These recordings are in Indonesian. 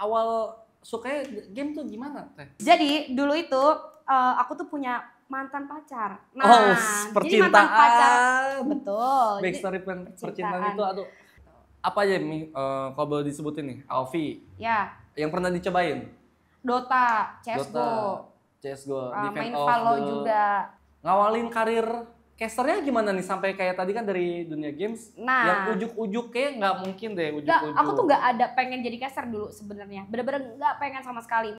awal sukanya game tuh gimana, Teh? Jadi dulu itu aku tuh punya mantan pacar. Nah, Oh, jadi mantan pacar, percintaan. betul. Backstory percintaan itu aduh. Apa aja kalau boleh disebutin nih? Alfi. Ya, Yang pernah dicobain? Dota, CS:GO, CS:GO, main Defend of Valo the... juga. Ngawalin karir casternya gimana nih sampai kayak tadi kan dari dunia games? Nah, yang ujuk-ujuk kayak nggak mungkin deh ujuk-ujuk. Nggak, aku tuh nggak ada pengen jadi caster dulu sebenarnya. Bener-bener nggak pengen sama sekali.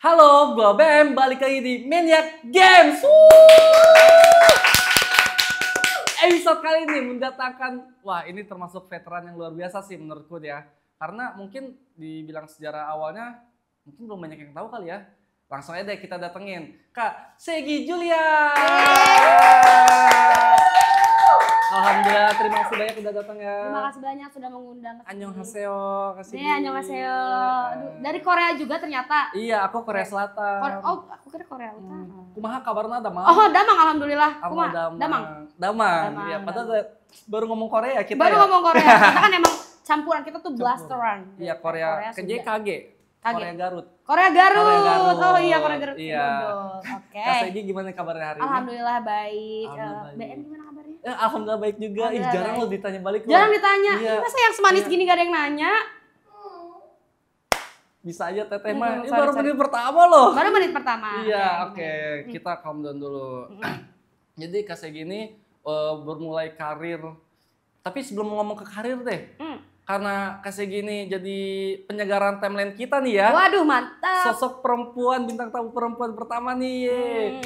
Halo, gua BM balik lagi di Maniac Games. Episode kali ini mendatangkan, wah ini termasuk veteran yang luar biasa sih menurutku ya. Karena mungkin dibilang sejarah awalnya, mungkin belum banyak yang tahu kali ya. Langsung aja deh kita datengin Kak Segi Julia. Alhamdulillah, terima kasih banyak udah datang ya. Terima kasih banyak sudah mengundang. Annyeonghaseyo, kasih. Iya, annyeonghaseyo. Dari Korea juga ternyata. Iya, aku Korea Selatan. Aku kira Korea Utara. Kumaha kabarna Damang? Oh, Damang alhamdulillah. Damang. Iya, padahal baru ngomong Korea kita baru ya. ngomong Korea. Kita kan emang campuran, kita tuh blasteran. Iya, Korea KJKG. Korea Garut. Korea Garut. Oh iya, Korea Garut. Iya. Oke. Kak Segi gimana kabarnya hari ini? Alhamdulillah baik. Alhamdulillah BM gimana kabarnya? Alhamdulillah baik juga. Jarang lo ditanya balik. Jarang ditanya. Iya. Masa yang semanis gini gak ada yang nanya? Bisa aja Teteh mah. Ini baru menit pertama loh. Baru menit pertama. Iya, oke. Kita calm down dulu. Jadi Kak Segi ini bermulai karir. Tapi sebelum ngomong ke karir deh. Karena Kak Segi ini jadi penyegaran timeline kita nih ya. Waduh, mantap. Sosok perempuan, bintang tamu perempuan pertama nih.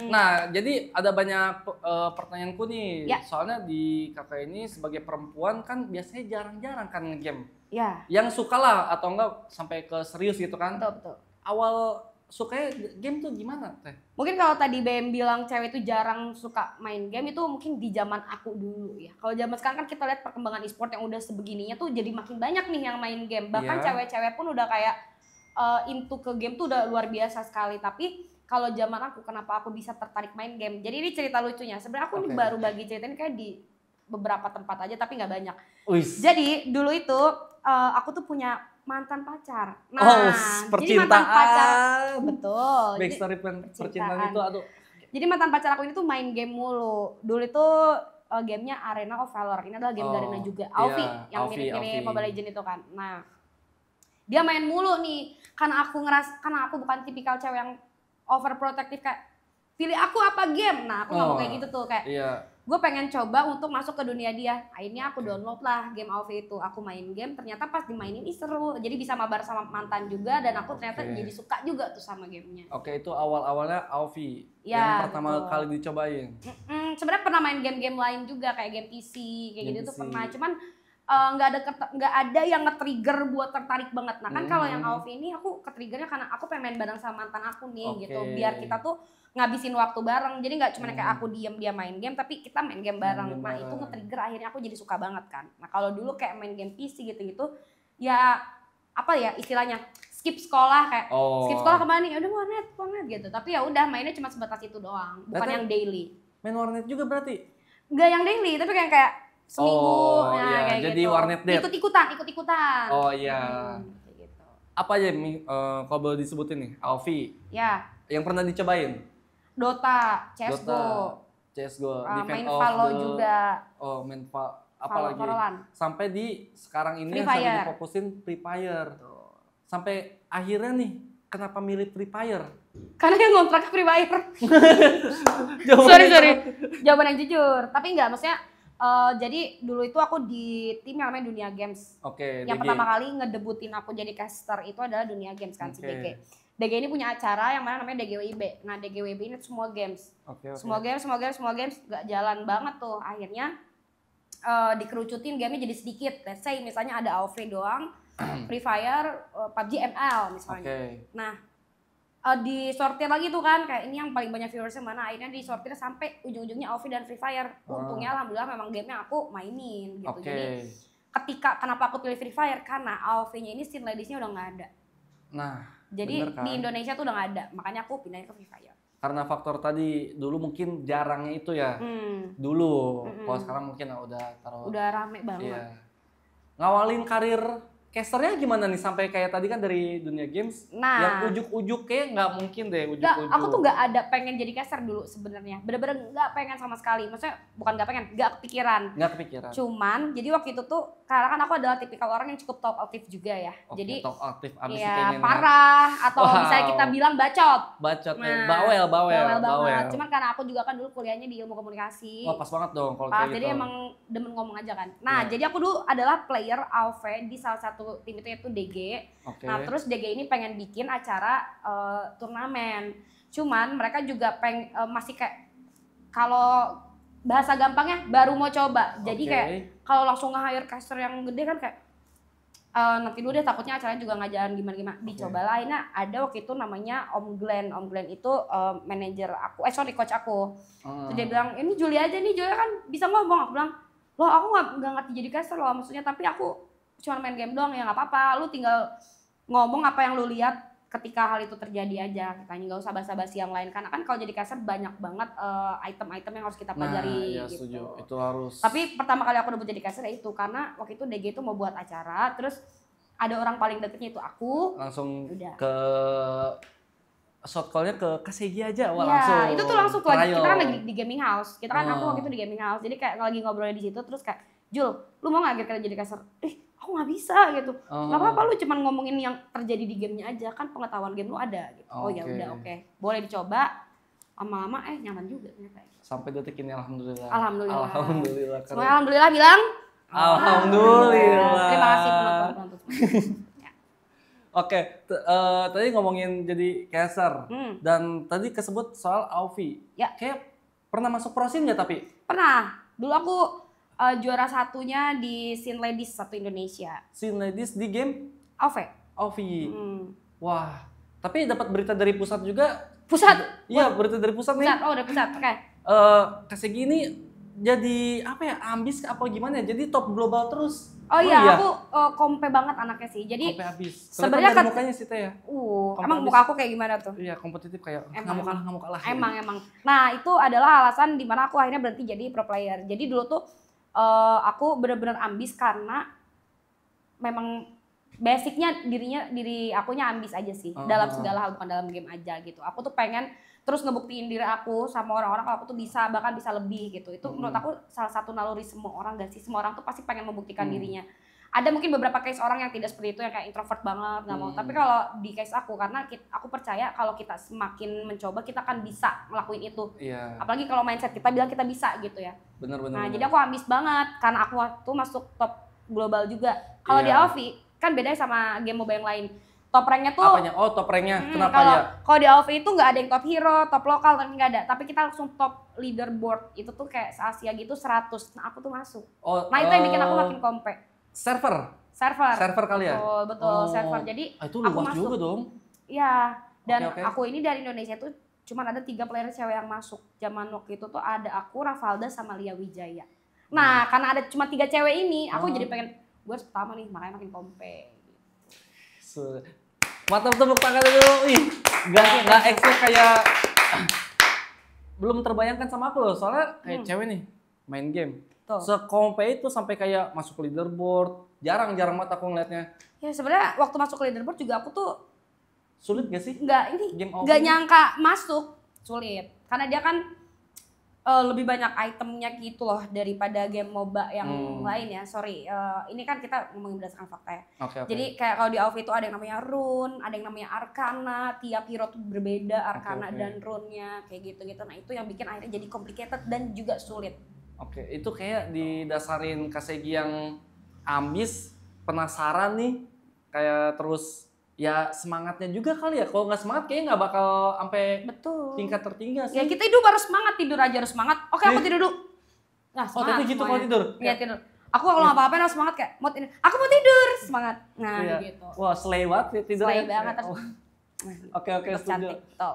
Nah, jadi ada banyak pertanyaanku nih. Ya. Soalnya di kakak ini sebagai perempuan kan biasanya jarang-jarang kan nge-game. Ya. Yang suka lah atau enggak sampai ke serius gitu kan. Betul. Awal sukanya game tuh gimana, Teh? Mungkin kalau tadi BM bilang cewek itu jarang suka main game, itu mungkin di zaman aku dulu ya. Kalau zaman sekarang kan kita lihat perkembangan e-sport yang udah sebegininya tuh jadi makin banyak nih yang main game. Bahkan cewek-cewek pun udah kayak into ke game tuh udah luar biasa sekali. Tapi kalau zaman aku, kenapa aku bisa tertarik main game? Jadi ini cerita lucunya. Sebenarnya aku ini baru bagi cerita ini kayak di beberapa tempat aja, tapi nggak banyak. Jadi dulu itu aku tuh punya mantan pacar. Nah, jadi mantan pacar, betul. Backstory percintaan itu aduh. Jadi mantan pacar aku ini tuh main game mulu. Dulu itu gamenya Arena of Valor. Ini adalah game Garena juga. Alfi, yang mirip-mirip Mobile Legends itu kan. Nah, dia main mulu nih. Karena aku bukan tipikal cewek yang overprotective kayak pilih aku apa game. Nah, aku nggak mau kayak gitu tuh kayak. Gue pengen coba untuk masuk ke dunia dia. Akhirnya aku download lah game Alfi itu. Aku main game, ternyata pas dimainin seru. Jadi bisa mabar sama mantan juga dan aku ternyata jadi suka juga tuh sama gamenya. Oke, itu awal-awalnya Alfi ya, yang pertama kali dicobain. Sebenarnya pernah main game-game lain juga kayak game PC kayak gitu tuh pernah. Cuman nggak ada yang nge-trigger buat tertarik banget. Nah kan kalau yang Alfi ini aku ke-triggernya karena aku pengen main bareng sama mantan aku nih gitu. Biar kita tuh ngabisin waktu bareng, jadi nggak cuma kayak aku diem dia main game, tapi kita main game bareng. Nah itu nge-trigger akhirnya aku jadi suka banget kan. Nah kalau dulu kayak main game PC gitu-gitu, ya apa ya istilahnya skip sekolah kayak skip sekolah kemana nih? Ya udah warnet gitu. Tapi ya udah mainnya cuma sebatas itu doang, bukan yang daily. Main warnet juga berarti? Nggak yang daily, tapi kayak seminggu. Kayak jadi gitu. warnet date. Ikut-ikutan. Oh iya. Kayak gitu. Apa aja kalau boleh disebutin nih? Alfi. Ya. Yang pernah dicobain? Dota, CS:GO, Defend main Valo juga. Oh, main apa lagi? Sampai di sekarang ini yang sampai difokusin Free Fire. Sampai akhirnya nih, kenapa milih Free Fire? Karena yang ngontrak Free Fire. sorry. Jawaban yang jujur. Tapi enggak, maksudnya jadi dulu itu aku di tim yang namanya Dunia Games. Yang pertama kali ngedebutin aku jadi caster itu adalah Dunia Games kan, si DG. DG ini punya acara yang mana namanya DGWIB. Nah DGWIB ini semua games. Semua games gak jalan banget tuh. Akhirnya dikerucutin gamenya jadi sedikit. Let's say misalnya ada Alfi doang, Free Fire, PUBG ML misalnya. Nah disortir lagi tuh kan, kayak ini yang paling banyak viewersnya mana. Akhirnya disortir sampai ujung-ujungnya Alfi dan Free Fire. Untungnya alhamdulillah memang gamenya aku mainin gitu. Jadi kenapa aku pilih Free Fire? Karena AoV-nya ini scene ladies-nya udah nggak ada. Nah, Jadi bener kan? di Indonesia tuh udah nggak ada, makanya aku pindahin ke Free Fire. Karena faktor tadi dulu mungkin jarangnya itu ya. Dulu. Kalau sekarang mungkin udah taruh. Udah rame banget. Iya. Ngawalin karir casternya gimana nih sampai kayak tadi kan dari dunia games yang ujuk-ujuk kayak nggak mungkin deh ujuk-ujuk. Aku tuh nggak ada pengen jadi caster dulu sebenarnya, bener-bener nggak pengen sama sekali. Maksudnya bukan nggak pengen, nggak kepikiran. Nggak kepikiran. Cuman jadi waktu itu tuh karena kan aku adalah tipikal orang yang cukup talk aktif juga ya. Oke, jadi talk aktif abis ya pengen parah atau misalnya kita bilang bacot. Bacot, Nah, bawel banget. Cuman karena aku juga kan dulu kuliahnya di ilmu komunikasi. Wah, pas banget dong kalau Pas, kayak jadi gitu. emang demen ngomong aja kan. Nah, jadi aku dulu adalah player AoV di salah satu tim itu yaitu DG. Oke. Nah, terus DG ini pengen bikin acara turnamen. Cuman mereka juga masih kayak kalau bahasa gampangnya baru mau coba. Jadi kayak kalau langsung nge-hire caster yang gede kan kayak nanti dulu deh, takutnya acaranya juga nggak jalan gimana-gimana. Dicobalah. Nah, ada waktu itu namanya Om Glenn. Om Glenn itu manajer aku, coach aku. Terus dia bilang, ini Julia aja nih, Julia kan bisa ngomong. Aku bilang, loh aku nggak ngerti jadi caster loh, maksudnya tapi aku cuma main game doang, ya nggak apa-apa. Lu tinggal ngomong apa yang lu lihat ketika hal itu terjadi aja. Katanya nggak usah basa-basi yang lain. Karena kan kalau jadi caster banyak banget item-item yang harus kita pelajari. Nah, iya, gitu. setuju. Itu harus. Tapi pertama kali aku debut jadi caster ya itu karena waktu itu DG itu mau buat acara, terus ada orang paling deketnya itu aku. Langsung udah. Ke shot call-nya ke Kasegi aja. Wah, ya, langsung. itu tuh langsung lagi. trial. Kita kan lagi di gaming house. Kita kan aku waktu itu di gaming house. Jadi kayak lagi ngobrolnya di situ terus kayak, "Jul, lu mau enggak kita jadi caster?" Aku nggak bisa gitu. Nggak apa-apa, lu cuman ngomongin yang terjadi di gamenya aja, kan pengetahuan game lu ada gitu. Oh ya udah, oke. Boleh dicoba. Lama-lama nyaman juga ternyata. Sampai detik ini alhamdulillah. Alhamdulillah. Semuanya alhamdulillah bilang. Alhamdulillah. Terima kasih penonton. Oke, tadi ngomongin jadi caster dan tadi kesebut soal AoV. Ya. Kayak pernah masuk pro scene nggak tapi? Pernah. Dulu aku juara satunya di Scene Ladies satu Indonesia. Scene Ladies di game AoV. AoV. Wah, tapi dapat berita dari pusat juga. Pusat? Iya, berita dari pusat nih. Oh, dari pusat. Oke. Kasegi ini jadi apa ya, ambis apa gimana ya? Jadi top global terus. Oh iya, aku kompe banget anaknya sih. Jadi kompe habis. Sebenarnya kan mukanya sih Teh ya. Emang muka aku kayak gimana tuh? Iya, kompetitif kayak nggak mau kalah. Emang. Nah, itu adalah alasan dimana aku akhirnya berhenti jadi pro player. Jadi dulu tuh aku benar-benar ambis karena memang basicnya diri akunya ambis aja sih. Dalam segala hal, bukan dalam game aja gitu. Aku tuh pengen terus ngebuktiin diri aku sama orang-orang kalau aku tuh bisa, bahkan bisa lebih gitu. Itu menurut aku salah satu naluri semua orang gak sih? Semua orang tuh pasti pengen membuktikan dirinya. Ada mungkin beberapa case orang yang tidak seperti itu, yang kayak introvert banget, gak mau. Tapi kalau di case aku, karena aku percaya kalau kita semakin mencoba, kita akan bisa ngelakuin itu. Iya. Apalagi kalau mindset kita bilang kita bisa gitu ya. Bener. Nah, jadi aku ambis banget karena aku waktu masuk top global juga. Kalau di AoV kan beda sama game MOBA yang lain. Top rank-nya tuh apanya? Oh, top rank-nya. Kenapa ya? Kalau di AoV itu nggak ada yang top hero, top lokal, tapi nggak ada. Tapi kita langsung top leaderboard. Itu tuh kayak se-Asia gitu 100. Nah, aku tuh masuk. Nah, itu yang bikin aku makin kompe. Server kali ya? Betul, server. Jadi itu aku luas masuk juga dong. Iya, dan aku ini dari Indonesia tuh cuman ada 3 player cewek yang masuk. Zaman waktu itu tuh ada aku, Ravalda, sama Lia Wijaya. Nah, karena ada cuma 3 cewek ini, aku jadi pengen gue harus pertama nih, makanya makin kompe. Mantap, tepuk tangan dulu. Ih, nggak expect kayak belum terbayangkan sama aku loh. Soalnya kayak cewek nih main game. Sekompe itu sampai kayak masuk leaderboard. Jarang banget aku ngeliatnya. Ya sebenarnya waktu masuk ke leaderboard juga aku tuh sulit gak sih? Nggak nyangka masuk sulit. Karena dia kan lebih banyak itemnya gitu loh daripada game MOBA yang lain ya. Sorry, ini kan kita ngomongin berdasarkan fakta ya. Jadi kayak kalau di AoV itu ada yang namanya rune, ada yang namanya arcana, tiap hero tuh berbeda arcana dan rune-nya kayak gitu-gitu. Nah, itu yang bikin akhirnya jadi complicated dan juga sulit. Oke, itu kayak didasarin Kasegi yang ambis, penasaran nih, kayak terus ya semangatnya juga kali ya. Kalau nggak semangat kayaknya nggak bakal sampai tingkat tertinggi sih. Ya kita hidup harus semangat, tidur aja harus semangat. Oke, aku tidur dulu. Nah, semangat. Tapi gitu kalau tidur? Iya, tidur. Aku kalau ngapa-ngapain harus semangat kayak aku mau tidur, semangat. Nah, gitu. Wah, slay banget tidur. Slay banget. Oke, setuju. Cantik, betul.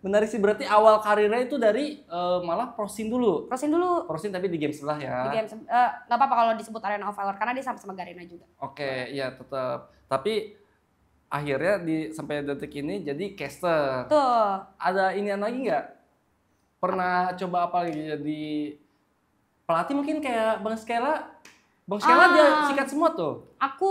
Menarik sih, berarti awal karirnya itu dari malah prosin dulu. Prosin dulu Prosin tapi di game sebelah ya. di game nggak apa-apa kalau disebut Arena of Valor karena dia sama-sama Garena juga. Oke, ya tetap. Tapi akhirnya sampai detik ini jadi caster. Tuh. Ada inian lagi nggak? Pernah coba apa lagi jadi pelatih mungkin kayak Bang Skela? Bang Skela dia sikat semua tuh. Aku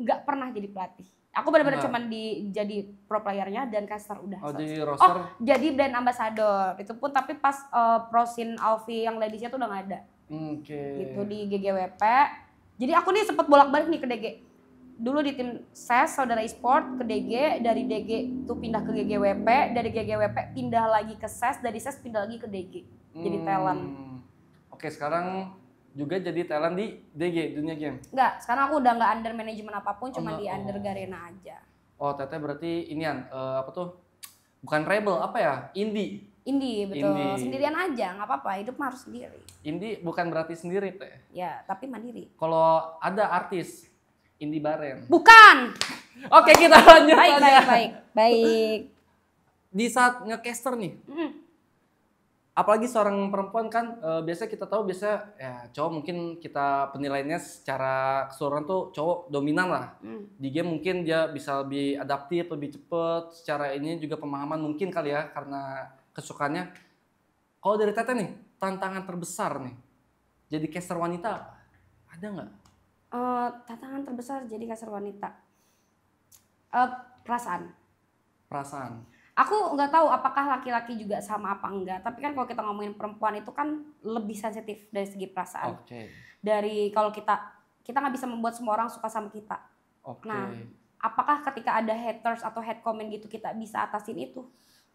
nggak pernah jadi pelatih. Aku benar-benar Nggak. cuman jadi pro playernya dan caster udah. Oh, selesai. jadi roster. Jadi brand ambassador. Itu pun tapi pas Prosin Alfi yang ladiesnya tuh udah nggak ada. Oke. Gitu di GGWP. Jadi aku nih sempet bolak-balik nih ke DG. Dulu di tim SES, Saudara Esport, ke DG, dari DG tuh pindah ke GGWP, dari GGWP pindah lagi ke SES, dari SES pindah lagi ke DG. Jadi talent. Oke, sekarang juga jadi talent di DG, dunia game. Enggak, sekarang aku udah nggak under manajemen apapun, cuma enggak, di under Garena aja. Oh, Teteh berarti inian, apa tuh? Bukan rebel, apa ya? Indie. Indie, betul. Indie. Sendirian aja, nggak apa-apa, hidup mah harus sendiri. Indie bukan berarti sendiri, Teh. Ya, tapi mandiri. Kalau ada artis, Indie Baren. Bukan! Oke, kita lanjut Baik, aja. baik. Di saat ngecaster nih, apalagi seorang perempuan kan biasa kita tahu biasa ya cowok mungkin kita penilaiannya secara keseluruhan tuh cowok dominan lah. Di game mungkin dia bisa lebih adaptif, lebih cepet, secara ini juga pemahaman mungkin kali ya karena kesukaannya. Kalau dari Teteh nih, tantangan terbesar nih jadi caster wanita apa? Ada nggak? Tantangan terbesar jadi caster wanita. Perasaan. Perasaan. Aku nggak tahu apakah laki-laki juga sama apa enggak, tapi kan kalau kita ngomongin perempuan itu kan lebih sensitif dari segi perasaan. Oke. Dari kalau kita nggak bisa membuat semua orang suka sama kita. Oke. Nah, apakah ketika ada haters atau hate comment gitu kita bisa atasin itu?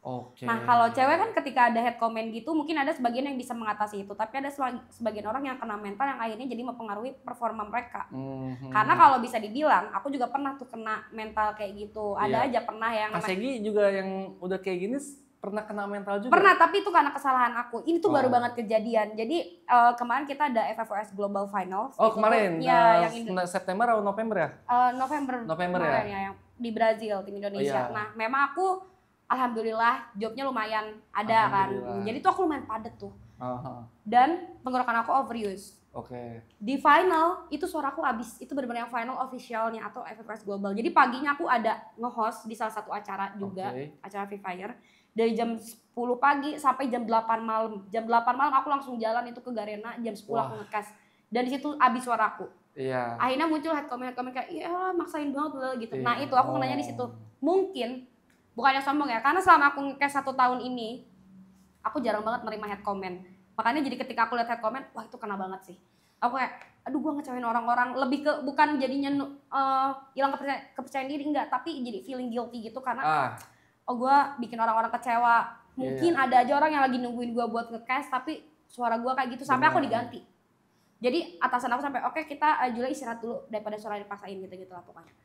Oke. Nah, kalau cewek kan ketika ada hate comment gitu mungkin ada sebagian yang bisa mengatasi itu, tapi ada sebagian orang yang kena mental yang akhirnya jadi mempengaruhi performa mereka. Karena kalau bisa dibilang, aku juga pernah tuh kena mental kayak gitu. Ada aja pernah yang Kak Segi juga yang udah kayak gini pernah kena mental juga? Pernah, tapi itu karena kesalahan aku. Ini tuh baru banget kejadian. Jadi kemarin kita ada FFOS Global Finals. Oh, kemarin? Ya, yang September atau November ya? November ya? Yang di Brazil, tim Indonesia. Nah, memang aku alhamdulillah jobnya lumayan ada kan. Jadi tuh aku lumayan padat tuh. Dan tenggorokan aku overuse. Oke. Di final itu suaraku habis. Itu benar-benar yang final officialnya atau FFS Global. Jadi paginya aku ada nge-host di salah satu acara juga, acara Free Fire. Dari jam 10 pagi sampai jam 8 malam. Jam 8 malam aku langsung jalan itu ke Garena, jam 10 aku nge-cast. Dan di situ habis suaraku. Iya. Akhirnya muncul head comment kayak, iya maksain banget gitu. Nah itu aku kenanya di situ. Mungkin bukannya sombong ya, karena selama aku nge-cast 1 tahun ini, aku jarang banget nerima head comment. Makanya jadi ketika aku lihat head comment, wah itu kena banget sih. Aku kayak, aduh gue ngecewain orang-orang, lebih ke bukan jadinya hilang kepercayaan diri, enggak, tapi jadi feeling guilty gitu karena oh gue bikin orang-orang kecewa. Mungkin ada aja orang yang lagi nungguin gue buat nge-cast, tapi suara gue kayak gitu sampai aku diganti. Jadi atasan aku sampai, oke kita Julia istirahat dulu daripada suara dipaksain gitu-gitu lah pokoknya.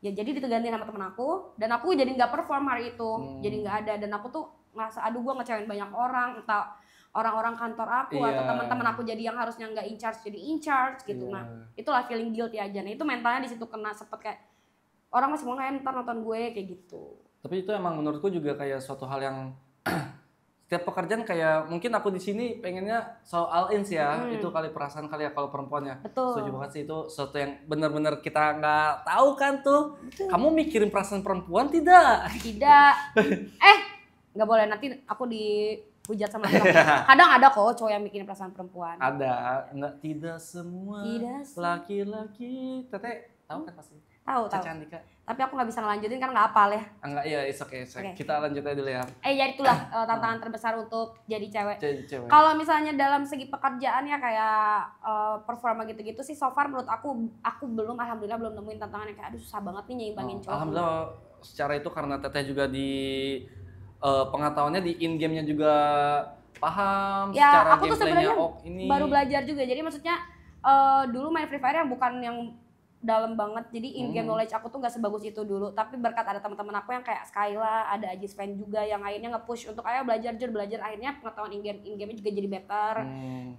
Ya jadi diganti sama temen aku dan aku jadi nggak perform hari itu, jadi nggak ada dan aku tuh ngerasa aduh gue ngecewain banyak orang, entah orang-orang kantor aku atau teman-teman aku jadi yang harusnya nggak in charge jadi in charge gitu. Nah itulah feeling guilty aja. Nah itu mentalnya di situ kena sempet kayak orang masih mau ntar nonton gue kayak gitu. Tapi itu emang menurutku juga kayak suatu hal yang setiap pekerjaan kayak mungkin aku di sini pengennya soal ins ya itu kali perasaan kali ya kalau perempuannya. Betul. Setuju banget sih itu sesuatu yang benar-benar kita nggak tahu kan tuh. Betul. Kamu mikirin perasaan perempuan tidak? Tidak. Nggak boleh nanti aku dihujat sama orang. Kadang ada kok cowok yang mikirin perasaan perempuan. Ada. Tidak semua Tidak laki-laki. Teteh tahu kan pasti. Tahu. Andika. Tapi aku nggak bisa ngelanjutin kan nggak hafal ya. Enggak, iya, it's okay. Kita lanjut aja dulu ya. Ya itulah tantangan terbesar untuk jadi cewek. Cewek. Kalau misalnya dalam segi pekerjaan ya kayak performa gitu-gitu sih so far menurut aku belum, alhamdulillah belum nemuin tantangan yang kayak aduh susah banget nih nyimbangin cowok. Alhamdulillah secara itu karena Teteh juga di pengetahuannya di in game-nya juga paham ya, secara aku tuh gameplaynya sebenarnya ini. Baru belajar juga. Jadi maksudnya dulu main Free Fire yang bukan yang dalam banget. Jadi in game knowledge aku tuh nggak sebagus itu dulu. Tapi berkat ada teman-teman aku yang kayak Skyla, ada Ajis fan juga yang akhirnya nge-push untuk ayo belajar belajar. Akhirnya pengetahuan in game juga jadi better.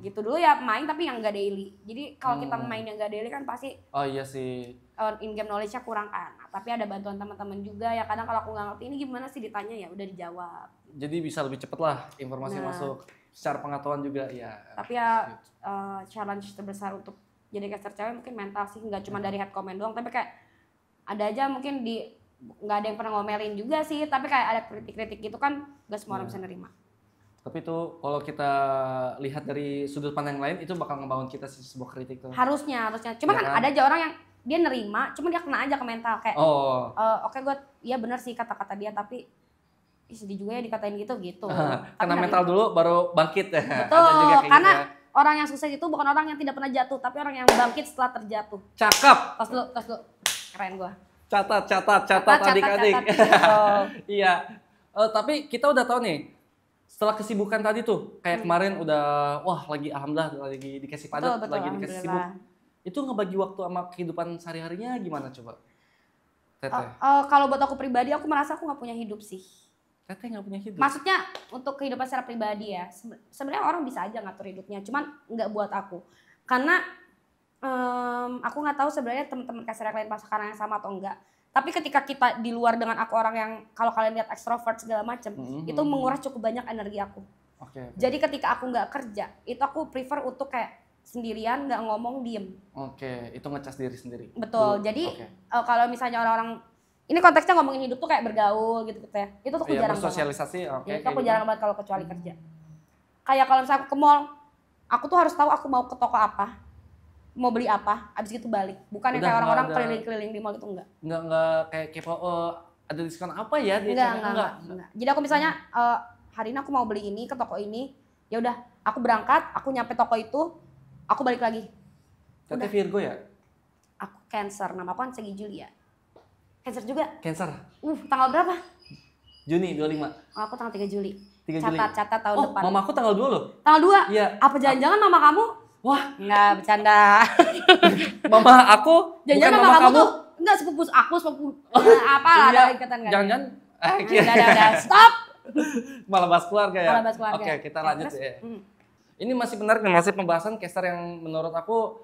Gitu dulu ya main tapi yang nggak daily. Jadi kalau kita main yang nggak daily kan pasti Oh iya sih. in game knowledge-nya kurang kan. Nah, tapi ada bantuan teman-teman juga ya. Kadang kalau aku nggak ngerti ini gimana sih ditanya ya udah dijawab. Jadi bisa lebih cepet lah informasi masuk. Secara pengetahuan juga ya. Tapi ya challenge terbesar untuk jadi caster cewek mungkin mental sih, nggak cuma dari head comment doang, tapi kayak ada aja mungkin nggak ada yang pernah ngomelin juga sih, tapi kayak ada kritik-kritik gitu kan nggak semua orang bisa nerima. Tapi itu kalau kita lihat dari sudut pandang lain itu bakal ngebangun kita sih sebuah kritik tuh. Harusnya. Cuma Ya kan ada aja orang yang dia nerima, cuma dia kena aja ke mental kayak oke gue iya benar sih kata-kata dia tapi sedih juga ya dikatain gitu. Kena mental dulu baru bangkit ya. Betul, Ada juga kayak karena gitu ya. orang yang sukses itu bukan orang yang tidak pernah jatuh, tapi orang yang bangkit setelah terjatuh. Cakep. Tos dulu. Keren gua. Catat adik-adik. Iya. Tapi kita udah tahu nih, setelah kesibukan tadi tuh, kayak kemarin udah, wah lagi alhamdulillah lagi dikasih padat, Betul, lagi dikasih sibuk. Itu ngebagi waktu sama kehidupan sehari-harinya gimana coba? Teteh. Kalau buat aku pribadi, aku merasa aku nggak punya hidup sih. Teteh nggak punya hidup? Maksudnya untuk kehidupan secara pribadi ya, sebenarnya orang bisa aja ngatur hidupnya, cuman nggak buat aku. Karena aku nggak tahu sebenarnya teman-teman caster yang lain merasakan yang sama atau enggak. Tapi ketika kita di luar dengan aku orang yang kalau kalian lihat extrovert segala macam, itu menguras cukup banyak energi aku. Okay. Jadi ketika aku nggak kerja, itu aku prefer untuk kayak sendirian, nggak ngomong, diem. Oke, itu ngecas diri sendiri. Betul. Jadi kalau misalnya orang-orang ini konteksnya ngomongin hidup tuh kayak bergaul gitu ya. Itu tuh aku jarang banget. Sosialisasi, oke. Itu aku jarang banget kalau kecuali kerja. Kayak kalau misalnya aku ke mall, aku tuh harus tahu aku mau ke toko apa, mau beli apa, abis itu balik. Bukan yang kayak orang-orang keliling-keliling di mall itu enggak. Enggak kayak kepo ada diskon apa ya di enggak. Jadi aku misalnya hari ini aku mau beli ini ke toko ini, ya udah aku berangkat, aku nyampe toko itu, aku balik lagi. Teteh Virgo ya? Aku Cancer, nama aku kan Segi Julia. Cancer juga? Cancer. Tanggal berapa? Juni 25. Aku tanggal 3 Juli. 3 Juli. Catat tahun depan. Mama aku tanggal 2 loh. Tanggal 2? Iya. Apa jangan-jangan mama kamu? Wah, enggak bercanda. Mama aku jangan-jangan bukan mama kamu kamu. Tuh enggak sepupu aku, apa lah ada ikatan enggak? Jangan. Udah. Stop. Malah bahas keluarga ya. Malah bahas keluarga. Oke, kita lanjut ya. Ini masih menarik nih, masih pembahasan caster yang menurut aku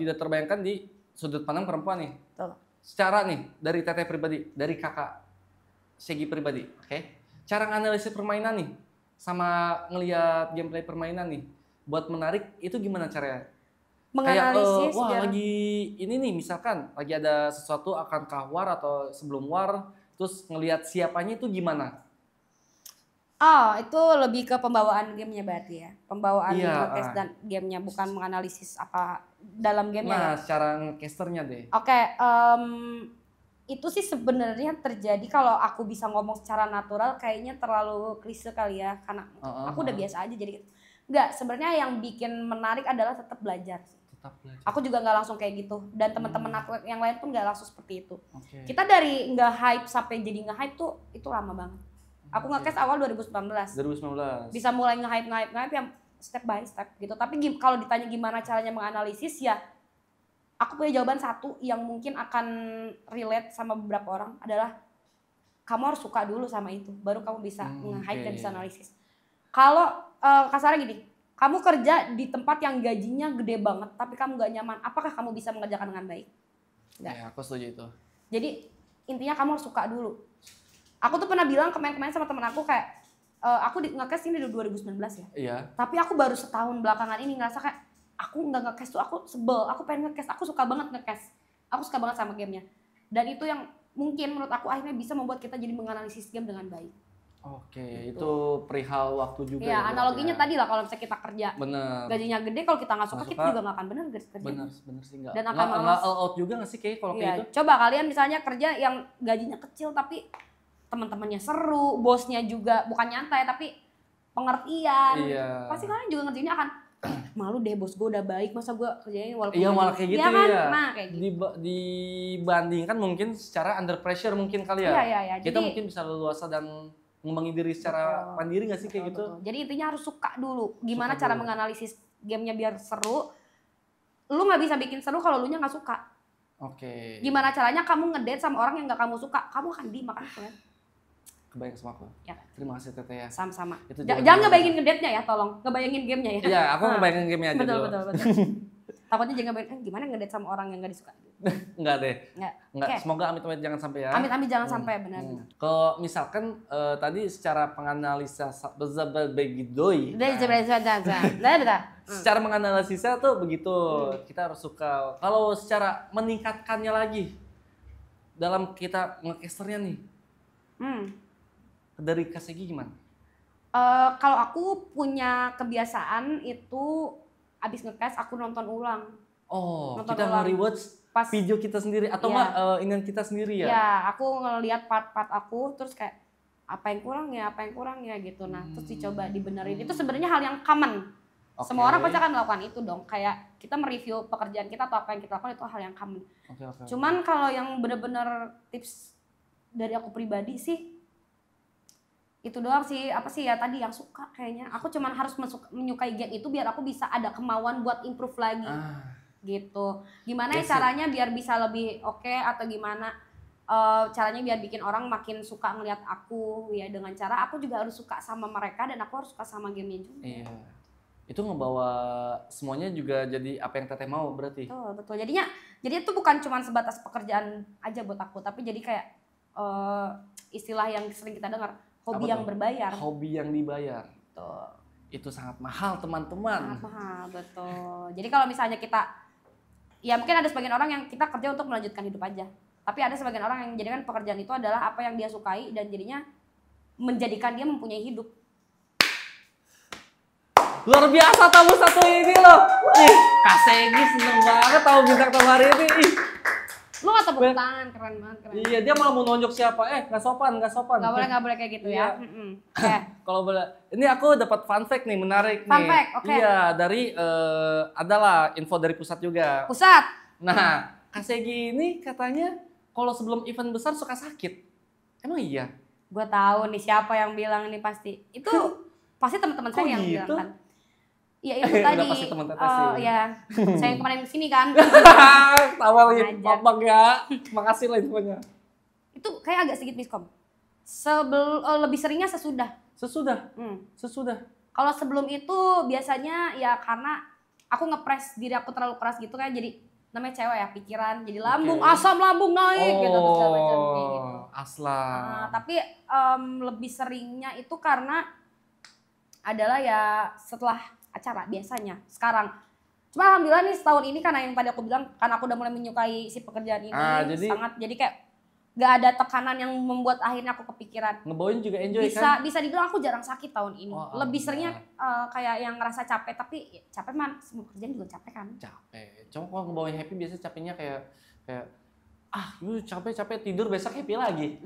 tidak terbayangkan di sudut pandang perempuan nih. Betul. Secara nih, dari teteh pribadi, dari kakak Segi pribadi, oke? Cara nganalisis permainan nih, sama ngelihat gameplay permainan nih, buat menarik, itu gimana caranya? Menganalisis kayak, wah lagi ini nih, misalkan, lagi ada sesuatu akankah war atau sebelum war, terus ngelihat siapanya itu gimana? Itu lebih ke pembawaan gamenya berarti ya? Pembawaan nge-cast dan gamenya, bukan menganalisis apa dalam gamenya. Nah, secara nge-casternya deh. Oke, itu sih sebenarnya terjadi kalau aku bisa ngomong secara natural kayaknya terlalu klise kali ya, karena aku udah biasa aja jadi enggak, sebenarnya yang bikin menarik adalah tetap belajar. Aku juga nggak langsung kayak gitu, dan teman-teman aku yang lain pun nggak langsung seperti itu. Kita dari nggak hype sampai jadi nge-hype tuh itu lama banget. Aku nge-cast awal 2019. Bisa mulai nge-hype yang step by step gitu. Tapi kalau ditanya gimana caranya menganalisis ya, aku punya jawaban satu yang mungkin akan relate sama beberapa orang adalah kamu harus suka dulu sama itu, baru kamu bisa nge-hype dan bisa analisis. Kalau kasarnya gini, kamu kerja di tempat yang gajinya gede banget, tapi kamu gak nyaman, apakah kamu bisa mengerjakan dengan baik? Enggak. Ya, aku setuju itu. Jadi intinya kamu harus suka dulu. Aku tuh pernah bilang kemarin sama temen aku kayak, aku nge-cast ini dari 2019 ya. Iya. Tapi aku baru setahun belakangan ini ngerasa kayak, aku nggak nge-cast tuh, aku sebel, aku pengen nge-cast, aku suka banget nge-cast. Aku suka banget sama gamenya. Dan itu yang mungkin menurut aku akhirnya bisa membuat kita jadi menganalisis game dengan baik. Oke, itu perihal waktu juga. Ya, analoginya tadi lah kalau misalnya kita kerja. Bener. Gajinya gede, kalau kita nggak suka, kita juga nggak akan bener kerja. Bener sih nggak. Dan akan nggak all out juga nggak sih kayak kalau kayak itu? Coba kalian misalnya kerja yang gajinya kecil tapi teman-temannya seru, bosnya juga bukan nyantai tapi pengertian. Iya. Pasti kalian juga ngerjainnya akan malu deh, bos gue udah baik, masa gue kerjain walaupun iya malah kayak gitu ya. Kan? Ya. Nah, kayak gitu. Dibandingkan mungkin secara under pressure mungkin kali ya. Iya. Kita mungkin bisa leluasa dan mengembangin diri secara mandiri nggak sih kayak gitu? Betul. Jadi intinya harus suka dulu. Gimana cara menganalisis gamenya biar seru? Lu nggak bisa bikin seru kalau lu nya nggak suka. Oke. Gimana caranya kamu ngedate sama orang yang nggak kamu suka? Kamu akan dimakan kan? Kebayang sama aku. Ya. Terima kasih Teteh ya. Sama-sama. Itu Jangan ngebayangin ngedate-nya ya, tolong. Ngebayangin game-nya ya. Iya, aku ngebayangin game-nya aja Betul, dulu. betul, betul. Takutnya jangan bayangin, gimana ngedate sama orang yang nggak disuka? Enggak deh. Nggak. Enggak. Oke. Semoga amit-amit jangan sampai ya. Amit-amit jangan sampai, benar-benar. Kalau misalkan tadi secara penganalisa begidoi. Secara menganalisisnya tuh begitu, kita harus suka. Kalau secara meningkatkannya lagi dalam kita ngecasternya nih, dari Kak Segi gimana? Kalau aku punya kebiasaan itu abis ngecast aku nonton ulang. Oh, Nonton kita ulang. nge-rewatch Pas video kita sendiri atau Iya. enggak ingin kita sendiri ya? ya aku ngeliat part-part aku terus kayak apa yang kurang ya gitu. Nah, terus dicoba dibenerin. Itu sebenarnya hal yang common. Oke. Semua orang pasti akan melakukan itu dong. Kayak kita mereview pekerjaan kita atau apa yang kita lakukan itu hal yang common. Oke. Cuman kalau yang bener-bener tips dari aku pribadi sih itu doang sih, apa sih ya tadi yang suka kayaknya. Aku cuman harus menyukai game itu biar aku bisa ada kemauan buat improve lagi. Gitu. Gimana ya Yes, caranya biar bisa lebih oke atau gimana caranya biar bikin orang makin suka ngelihat aku ya dengan cara aku juga harus suka sama mereka dan aku harus suka sama gamenya juga. Iya. Itu ngebawa semuanya juga jadi apa yang Teteh mau berarti. Betul. Jadi itu bukan cuma sebatas pekerjaan aja buat aku, tapi jadi kayak istilah yang sering kita dengar, hobi Apa yang tuh? berbayar. Hobi yang dibayar. Tuh. Itu sangat mahal teman-teman. Sangat mahal, betul. Jadi kalau misalnya kita, ya mungkin ada sebagian orang yang kita kerja untuk melanjutkan hidup aja. Tapi ada sebagian orang yang menjadikan pekerjaan itu adalah apa yang dia sukai dan jadinya menjadikan dia mempunyai hidup. Luar biasa tamu satu ini loh. Ih, Kak Segi seneng banget tahu bintang tamu hari ini. Ih. Lu gak tepuk tangan, keren banget. Keren. Iya, dia malah mau nonjok siapa? Nggak sopan. Gak boleh kayak gitu ya. Iya. Kalau boleh, ini aku dapat fun fact nih, menarik nih. Fun fact, oke. Iya, dari adalah info dari pusat juga. Pusat. Nah, Kak Segi ini katanya kalau sebelum event besar suka sakit. Emang iya? Gue tahu nih siapa yang bilang ini pasti. Itu pasti teman-teman Kok saya yang gitu? bilang kan. Ya itu Udah tadi. pasti teman Teteh sih. Ya, saya yang kemarin kesini kan. Tawa lagi, Ngajar. maaf ya. Makasih lah infonya. Itu kayak agak sedikit miskom. Lebih seringnya sesudah. Sesudah. Kalau sebelum itu biasanya ya karena aku ngepres diri aku terlalu keras gitu kan, jadi namanya cewek ya, pikiran jadi lambung, Oke. asam lambung naik gitu terus segala macam kayak gitu. Aslam. Nah, tapi lebih seringnya itu karena adalah ya setelah acara biasanya. Sekarang cuma alhamdulillah nih setahun ini karena yang tadi aku bilang karena aku udah mulai menyukai si pekerjaan ini jadi kayak gak ada tekanan yang membuat akhirnya aku kepikiran. Ngebawain juga enjoy kan? Bisa dibilang aku jarang sakit tahun ini. Oh, Lebih alhamdulillah. seringnya kayak yang ngerasa capek, tapi ya, capek mah semua kerjaan juga capek kan. Capek. Cuma kalau ngebawain happy biasanya capeknya kayak lu capek tidur besok happy lagi.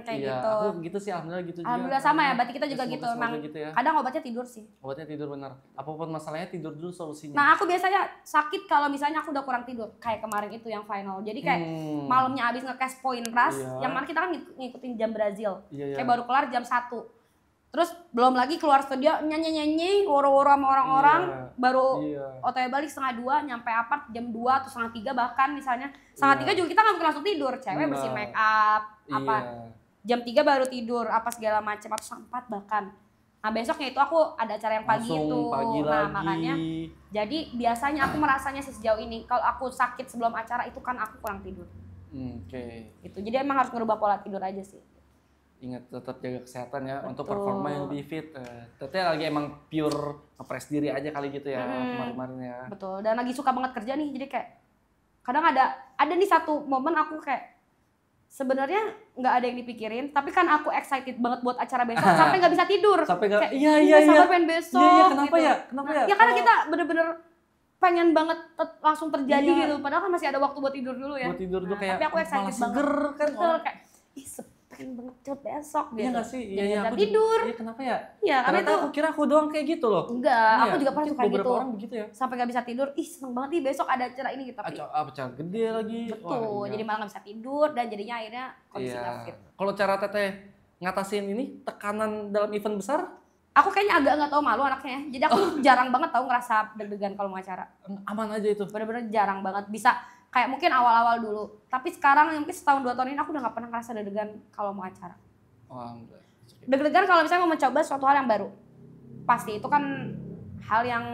Kayak Iya, gitu. aku gitu sih alhamdulillah gitu juga. Alhamdulillah sama ya, berarti kita juga Semoga- gitu semoga emang. gitu ya. Kadang obatnya tidur sih. Obatnya tidur benar. Apapun masalahnya tidur dulu solusinya. Nah aku biasanya sakit kalau misalnya aku udah kurang tidur. Kayak kemarin itu yang final. Jadi kayak malamnya abis nge-cash point rush. Iya. Yang mana kita kan ngikutin jam Brazil. Iya. Kayak baru kelar jam 1. Terus belum lagi keluar studio nyanyi-nyanyi, woro-woro sama orang-orang. Iya. Baru Iya. OTW balik 1:30, nyampe apart jam 2 atau 2:30 bahkan misalnya. 2:30 juga kita nggak mungkin langsung tidur. Cewek Enggak. bersihin make up, apa. Iya. Jam 3 baru tidur, apa segala macam atau 4 bahkan. Nah besoknya itu aku ada acara yang pagi Langsung itu. pagi Nah lagi. makanya jadi biasanya aku merasanya sih sejauh ini kalau aku sakit sebelum acara itu kan aku kurang tidur. Oke. Gitu. Jadi emang harus ngerubah pola tidur aja sih. Ingat tetap jaga kesehatan ya untuk Betul. performa yang lebih fit. Teteh lagi emang pure ngepres diri aja kali gitu ya kemarin-kemarin ya. Betul. Dan lagi suka banget kerja nih. Jadi kayak kadang ada nih satu momen aku kayak sebenarnya nggak ada yang dipikirin, tapi kan aku excited banget buat acara besok sampai nggak bisa tidur. Sampai nggak, Kayak, iya. Sampai pengen besok. Iya, kenapa gitu. ya? Kenapa ya? Ya karena kita bener-bener pengen banget langsung terjadi Iya. gitu. Padahal kan masih ada waktu buat tidur dulu ya. Buat tidur dulu kayak tapi aku excited malah banget. seger kan. Betul, kayak pengen banget cepet besok gitu. Iya nggak sih? Jadi Iya. nggak Aku tidur. Iya kenapa ya? Iya, karena Ternyata itu aku kira aku doang kayak gitu loh. enggak, Iya, aku juga pernah mungkin suka beberapa gitu. orang begitu ya. Sampai nggak bisa tidur, seneng banget nih besok ada acara ini gitu. Tapi Acara gede lagi. betul, Wah, iya. jadi malah nggak bisa tidur dan jadinya akhirnya kondisi nggak fit. Kalau cara teteh ngatasin ini tekanan dalam event besar Aku kayaknya agak nggak tahu malu anaknya ya. Jadi aku jarang banget tahu ngerasa deg-degan kalau mau acara. aman aja itu. Bener-bener jarang banget. Bisa Kayak mungkin awal-awal dulu. Tapi sekarang mungkin setahun 2 tahun ini aku udah nggak pernah ngerasa deg-degan kalau mau acara. Oh, Deg-degan kalau misalnya mau mencoba suatu hal yang baru. Pasti itu kan hal yang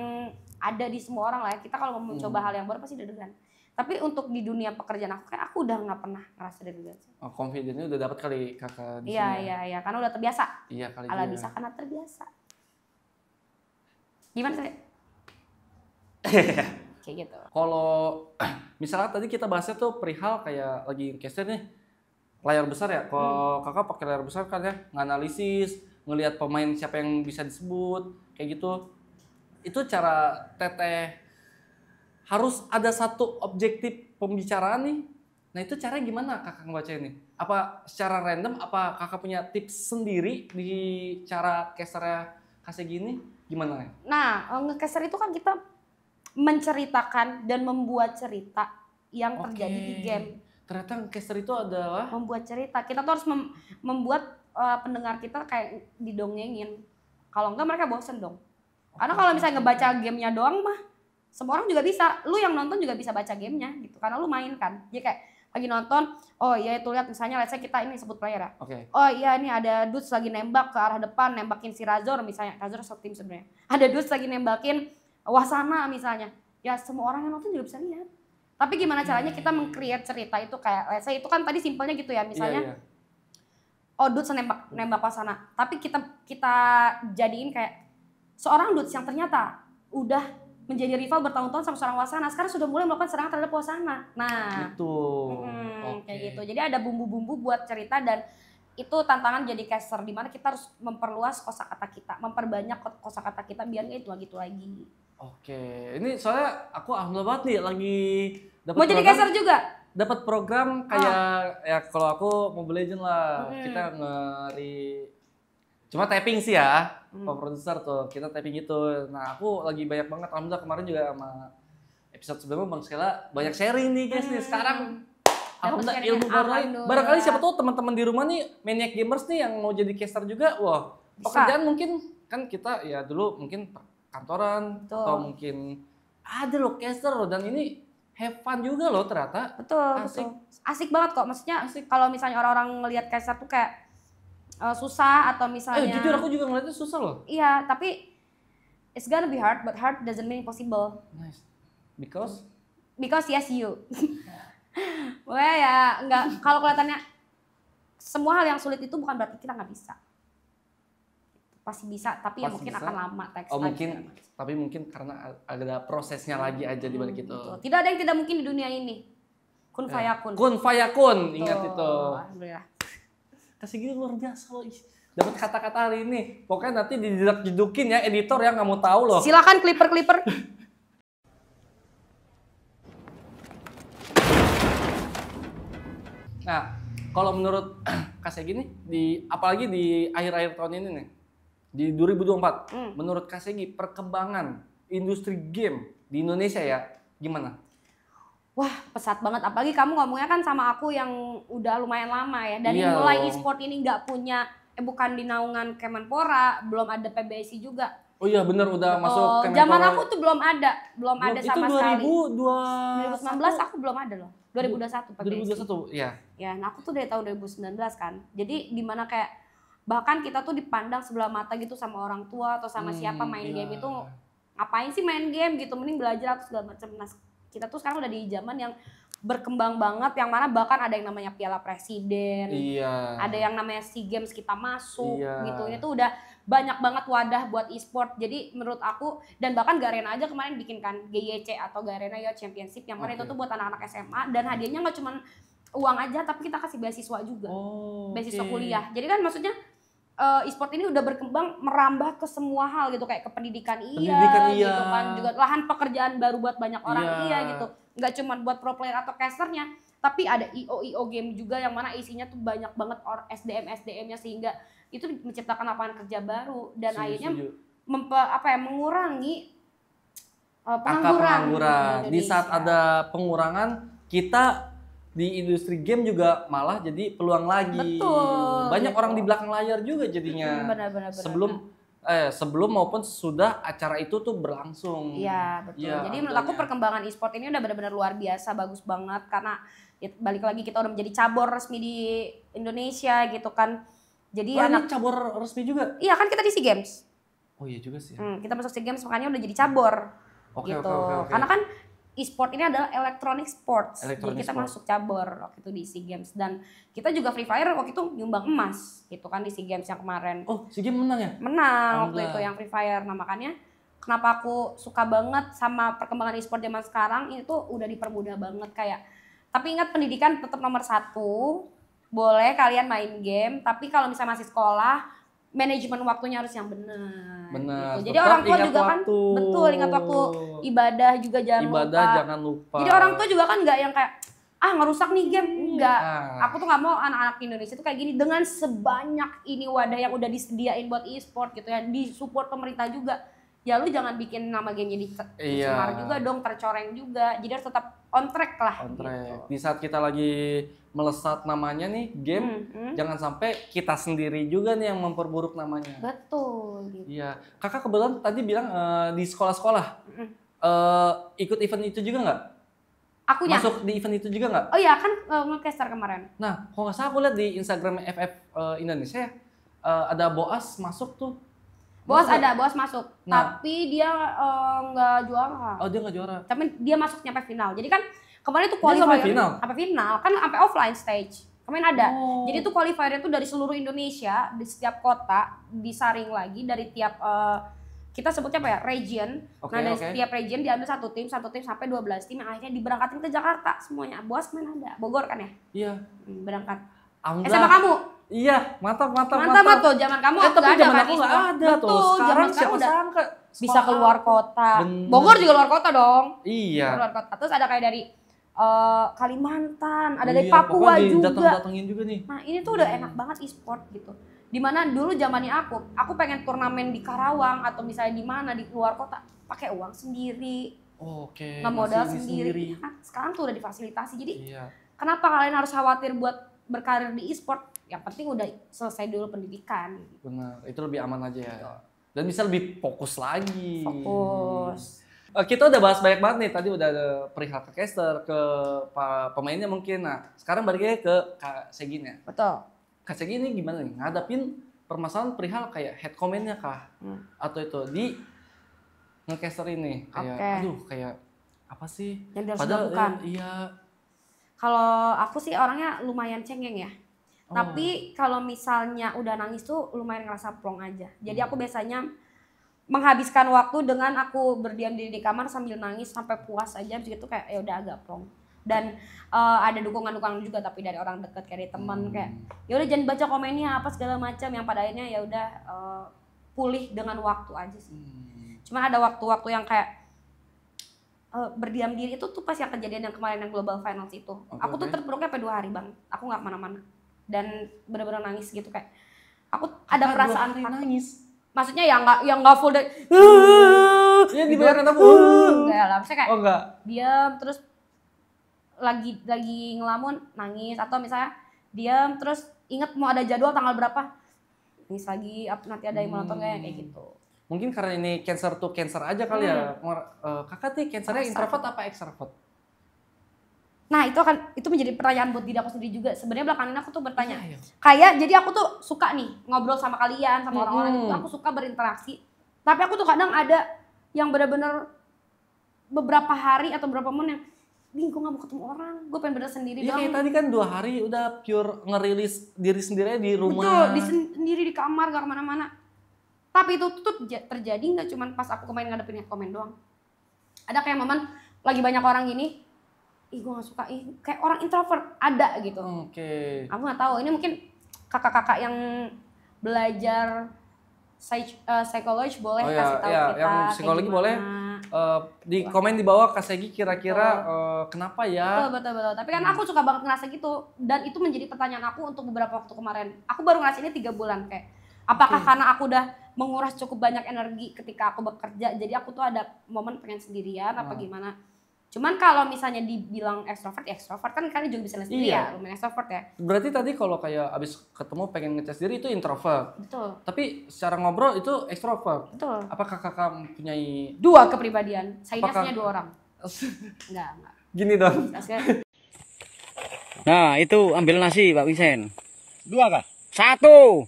ada di semua orang lah ya. Kita kalau mau mencoba hal yang baru pasti deg-degan. Tapi untuk di dunia pekerjaan aku kayak aku udah nggak pernah ngerasa deg-degan. Oh, confidence-nya udah dapat kali kakak di Iya, sini. iya, karena udah terbiasa. Iya kali Ala juga. bisa karena terbiasa. Gimana sih? Kayak gitu. Kalau misalnya tadi kita bahasnya tuh perihal kayak lagi caster nih, layar besar ya. Kalau kakak pakai layar besar kan ya, nganalisis, ngelihat pemain siapa yang bisa disebut, kayak gitu. Itu cara teteh harus ada satu objektif pembicaraan nih. Nah itu caranya gimana kakak ngebaca ini? Apa secara random? Apa kakak punya tips sendiri di cara casternya kasih gini? Gimana ya? Nah, ngecaster itu kan kita menceritakan dan membuat cerita yang terjadi di game. Ternyata caster itu adalah Membuat cerita. Kita tuh harus membuat pendengar kita kayak didongengin. Kalau enggak mereka bosen dong. Karena kalau misalnya ngebaca gamenya doang mah semua orang juga bisa. Lu yang nonton juga bisa baca gamenya gitu. Karena lu main kan. Jadi kayak lagi nonton, oh iya itu lihat misalnya let's say kita ini sebut player ya. Oke. Oh iya ini ada Dudes lagi nembak ke arah depan, nembakin si Razor misalnya. Razor satu tim sebenarnya. Ada Dudes lagi nembakin Wasana misalnya. Ya semua orang yang nonton juga bisa lihat. Tapi gimana caranya kita meng-create cerita itu kayak let's say itu kan tadi simpelnya gitu ya. Misalnya oh Dudes nembak Wasana. Tapi kita jadiin kayak seorang Dudes yang ternyata udah menjadi rival bertahun-tahun sama seorang Wasana, sekarang sudah mulai melakukan serangan terhadap Wasana. Nah, Gitu. kayak gitu. Jadi ada bumbu-bumbu buat cerita dan itu tantangan jadi caster di mana kita harus memperluas kosakata kita, memperbanyak kosakata kita biar nggak itu gitu lagi. Oke. Ini soalnya aku alhamdulillah banget nih lagi dapat Mau jadi caster juga? dapat program kayak ya kalau aku Mobile Legends lah. Mm-mm. Kita cuma tapping sih ya. Pak produser tuh kita tapping gitu. Nah, aku lagi banyak banget alhamdulillah kemarin juga sama episode sebelumnya Bang Skela banyak sharing nih guys nih. Sekarang alhamdulillah sharing. ilmu baru lagi. Alhamdulillah. Barangkali siapa tahu teman-teman di rumah nih maniac gamers nih yang mau jadi caster juga. Wah, Bisa. pekerjaan mungkin kan kita ya dulu mungkin kantoran Betul. atau mungkin ada loh caster loh dan ini have fun juga loh ternyata. Betul, Asik. betul. Asik banget kok. Maksudnya Asik. kalau misalnya orang-orang ngelihat caster tuh kayak susah atau misalnya Jujur aku juga ngeliatnya susah loh. iya, tapi it's gonna be hard, but hard doesn't mean impossible. Nice. Because Because yes you. Pokoknya ya nggak, kalau kelihatannya semua hal yang sulit itu bukan berarti kita nggak bisa. Pasti bisa, tapi ya Pasti mungkin bisa. akan lama teks. tapi mungkin karena ada prosesnya lagi aja di balik itu. Betul. Tidak ada yang tidak mungkin di dunia ini. Kun fayakun. Kun fayakun, ingat Tuh, itu. alhamdulillah. Kasih gini luar biasa loh. Dapat kata-kata hari ini. Pokoknya nanti dijedak-jedukin ya editor yang nggak mau tahu loh. Silakan clipper. Nah, kalau menurut Kak Segi nih, apalagi di akhir-akhir tahun ini nih, di 2024, menurut Kak Segi perkembangan industri game di Indonesia ya, gimana? Wah, pesat banget. Apalagi kamu ngomongnya kan sama aku yang udah lumayan lama ya. Dari Iya mulai loh. e-sport ini nggak punya, bukan di naungan Kemenpora, belum ada PBSI juga. Oh iya bener udah masuk Oh, Kemenpora. zaman aku tuh belum ada sama sekali. Itu 2019 aku belum ada loh. 2021 PBSI. 2021, iya. Ya, nah aku tuh dari tahun 2019 kan. Jadi dimana kayak bahkan kita tuh dipandang sebelah mata gitu sama orang tua atau sama siapa main iya. game itu ngapain sih main game gitu, mending belajar atau segala macam. Nah, kita tuh sekarang udah di zaman yang berkembang banget, yang mana bahkan ada yang namanya Piala Presiden, Iya. ada yang namanya SEA Games kita masuk Iya. gitu. Ini tuh udah banyak banget wadah buat e-sport. Jadi menurut aku, dan bahkan Garena aja kemarin bikin kan GYC atau Garena Youth Championship, yang mana itu tuh buat anak-anak SMA, dan hadiahnya nggak cuma uang aja, tapi kita kasih beasiswa juga, beasiswa kuliah. Jadi kan maksudnya e-sport ini udah berkembang merambah ke semua hal gitu, kayak ke pendidikan Pendidikan iya. gitu kan, juga lahan pekerjaan baru buat banyak orang Iya. gitu, nggak cuma buat pro player atau casternya, tapi ada IO game juga yang mana isinya tuh banyak banget SDM-nya, sehingga itu menciptakan lapangan kerja baru dan akhirnya mengurangi pengangguran Di saat ada pengurangan, kita di industri game juga malah jadi peluang lagi. Betul, Banyak gitu. orang di belakang layar juga jadinya. Benar. Sebelum sebelum maupun sesudah acara itu tuh berlangsung. Iya betul. Iya, Jadi menurut aku anggarannya. perkembangan e-sport ini udah benar-benar luar biasa, bagus banget karena balik lagi kita udah menjadi cabur resmi di Indonesia gitu kan. Jadi Oh, ini anak, cabur resmi juga? iya kan kita di SEA Games. Oh iya juga sih. Kita masuk SEA Games makanya udah jadi cabur Oke, gitu. oke. Karena kan e-sport ini adalah electronic sports. Electronic Jadi kita sport. masuk cabur waktu itu di SEA Games dan kita juga Free Fire waktu itu nyumbang emas gitu kan di SEA Games yang kemarin. Oh, si game menang ya? Menang waktu Alhamdulillah. itu yang Free Fire. Nah makanya kenapa aku suka banget sama perkembangan e-sport zaman sekarang itu udah dipermudah banget kayak. Tapi ingat pendidikan tetap nomor 1. Boleh kalian main game, tapi kalau misalnya masih sekolah, manajemen waktunya harus yang benar. Benar. Gitu. Jadi Tetap orang tua ingat juga kan waktu. betul ingat waktu ibadah juga jangan Ibadah lupa. jangan lupa. Jadi orang tua juga kan nggak yang kayak ngerusak nih game, enggak. Ah. Aku tuh nggak mau anak-anak Indonesia tuh kayak gini dengan sebanyak ini wadah yang udah disediain buat e-sport gitu ya, disupport pemerintah juga. Ya lu jangan bikin nama game jadi Iya. tercemar juga dong, tercoreng juga. Jadi harus tetap on track lah. On track. Gitu. Di saat kita lagi melesat namanya nih game, jangan sampai kita sendiri juga nih yang memperburuk namanya. Betul. Gitu. Iya, kakak kebetulan tadi bilang di sekolah-sekolah ikut event itu juga nggak? Akunya. Masuk di event itu juga nggak? Oh iya kan nge-caster kemarin. Nah, kalau nggak salah aku lihat di Instagram FF Indonesia ya, ada Boas masuk tuh. Boas Masuk nggak? ada, Boas masuk. Nah. Tapi dia nggak juara. Oh, dia nggak juara. Tapi dia masuk nyampe final. Jadi kan kemarin itu Dia sampai qualifier final? sampai final kan sampai offline stage. Kemarin ada. Oh. Jadi itu qualifiernya tuh dari seluruh Indonesia di setiap kota disaring lagi dari tiap kita sebutnya apa ya? Region. Oke, Nah, dari oke. setiap region diambil satu tim sampai 12 tim yang akhirnya diberangkatin ke Jakarta semuanya. Boas kemarin ada. Bogor kan ya? Iya. Berangkat. Alhamdulillah. SMA kamu? Iya, mantap. Mantap tuh, zaman kamu Tapi nggak ada zaman kan aku nggak e-sport. ada tuh. Betul, Sekarang zaman siapa udah sangka bisa sekolah keluar aku. kota. Bener. Bogor juga luar kota dong. Iya. Keluar kota. Terus ada kayak dari Kalimantan, ada dari Iya, Papua pokoknya juga. Datang-datangin juga nih. Nah ini tuh udah enak banget e-sport gitu. Dimana dulu zamannya aku pengen turnamen di Karawang atau misalnya di mana di luar kota, pakai uang sendiri, Oke. ngemodal masih ini sendiri. Nah, sekarang tuh udah difasilitasi. Jadi Iya. kenapa kalian harus khawatir buat berkarir di e-sport? Yang penting udah selesai dulu pendidikan. Benar, itu lebih aman aja ya. Dan bisa lebih fokus lagi. Fokus. Kita udah bahas banyak banget nih. Tadi udah ada perihal ke caster, ke pemainnya mungkin. Nah, sekarang balik lagi ke Kak Segin ya. Betul. Kak Segin ini gimana nih? Ngadapin permasalahan perihal kayak head comment-nya kah? Atau itu di nge-caster ini. Kayak, Oke. aduh kayak apa sih? Yang harus Padahal dilakukan. iya. Kalau aku sih orangnya lumayan cengeng ya. Oh. Tapi kalau misalnya udah nangis tuh lumayan ngerasa plong aja. Jadi aku biasanya menghabiskan waktu dengan aku berdiam diri di kamar sambil nangis sampai puas aja. Habis itu kayak ya udah agak plong. Dan ada dukungan-dukungan juga tapi dari orang dekat kayak dari teman kayak ya udah jangan baca komennya apa segala macam yang pada akhirnya ya udah pulih dengan waktu aja sih. Cuma ada waktu-waktu yang kayak berdiam diri itu tuh pas yang kejadian yang kemarin yang Global Finals itu. Aku tuh terpuruknya sampai 2 hari bang. Aku nggak kemana-mana dan benar-benar nangis gitu kayak. Aku ada perasaan nangis. Maksudnya yang nggak full dari. Iya dibayangkan aku. Enggak lah, maksudnya kayak Oh enggak. diam terus lagi ngelamun nangis atau misalnya diam terus inget mau ada jadwal tanggal berapa nangis lagi nanti ada yang mau nonton kayak gitu. Mungkin karena ini cancer to cancer aja kali ya. Kakak nih cancernya introvert apa extrovert? Nah itu menjadi pertanyaan buat diri aku sendiri juga. Sebenarnya belakangan aku tuh bertanya. Iya. Kayak jadi aku tuh suka nih ngobrol sama kalian sama orang-orang itu aku suka berinteraksi. Tapi aku tuh kadang ada yang benar-benar beberapa hari atau beberapa momen yang gue gak mau ketemu orang, gue pengen bener sendiri Iya doang. kayak tadi kan 2 hari udah pure ngerilis diri sendiri di rumah. Betul, sendiri di kamar gak kemana-mana. Tapi itu tuh terjadi gak cuma pas aku kemarin ngadepin komen doang. Ada kayak momen lagi banyak orang gini, ih gue gak suka, kayak orang introvert ada gitu. Oke. Aku gak tahu, ini mungkin kakak-kakak yang belajar psikologi boleh kasih tahu kita. Yang psikologi boleh di komen di bawah Kak Segi kira-kira kenapa ya? Betul. Tapi kan aku suka banget ngerasa gitu dan itu menjadi pertanyaan aku untuk beberapa waktu kemarin. Aku baru ngerasa ini 3 bulan kayak. Apakah karena aku udah menguras cukup banyak energi ketika aku bekerja, jadi aku tuh ada momen pengen sendirian apa gimana? Cuman kalau misalnya dibilang ekstrovert, ya ekstrovert kan kalian juga bisa lihat sendiri Iya. ya, lumayan ekstrovert ya. Berarti tadi kalau kayak abis ketemu pengen ngechat diri itu introvert. Betul, Tapi secara ngobrol itu ekstrovert. betul. Apakah kakak mempunyai Dua kepribadian, saya Apakah- punya 2 orang. Enggak. gini dong? Maksudnya, Nah, itu ambil nasi, Pak Wisen. 2 kah? 1.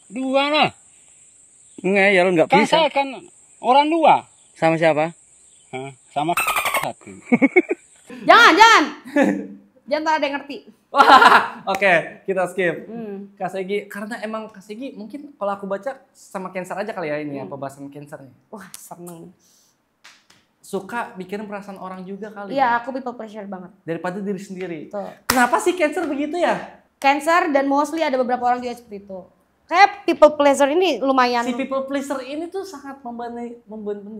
2 lah. Enggak, ya lu nggak Kan bisa. saya kan orang 2. Sama siapa? Hah? Sama 1. jangan. Jangan tak ada yang ngerti. Wah, oke, kita skip. Kak Segi, karena emang Kak Segi mungkin kalau aku baca sama Cancer aja kali ya ini ya, pembahasan Cancer. Wah, seneng. Suka mikirin perasaan orang juga kali. Iya, aku people pleasure banget. Daripada diri sendiri. Tuh. Kenapa sih Cancer begitu ya? Cancer dan mostly ada beberapa orang juga seperti itu. Kayak people pleasure ini lumayan. Si people pleaser ini tuh sangat membenani, Membebani.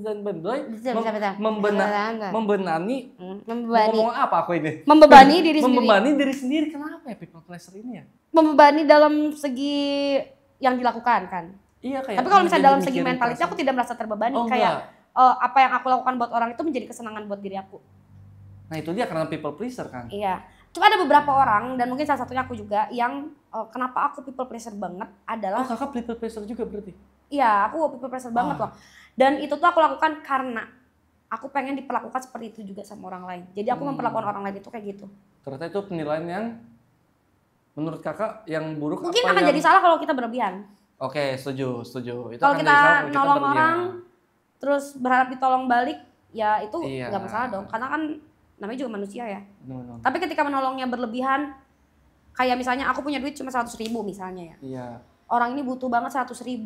ngomong apa aku ini? Membebani diri sendiri. Membebani diri sendiri. Kenapa ya people pleaser ini ya? Membebani dalam segi yang dilakukan kan. Iya kayak. Tapi kalau misalnya jadi dalam segi mikirin mentality perasaan. aku tidak merasa terbebani. Oh, kayak enggak. apa yang aku lakukan buat orang itu menjadi kesenangan buat diri aku. Nah itu dia karena people pleaser kan. Iya. Cuma ada beberapa orang dan mungkin salah satunya aku juga yang kenapa aku people pleasure banget Oh adalah kakak people pleaser juga berarti? iya, aku people pleasure banget loh. Dan itu tuh aku lakukan karena aku pengen diperlakukan seperti itu juga sama orang lain. Jadi aku memperlakukan orang lain itu kayak gitu. Ternyata itu penilaian yang menurut kakak yang buruk Mungkin apa akan yang... jadi salah kalau kita berlebihan. Oke, setuju. Itu Kalau akan kita jadi salah kalau nolong berlebihan. orang terus berharap ditolong balik, ya itu Iya. nggak masalah dong. Karena kan namanya juga manusia ya. Benar-benar. Tapi ketika menolongnya berlebihan, kayak misalnya aku punya duit cuma 100.000 misalnya ya. Iya. Orang ini butuh banget 100.000.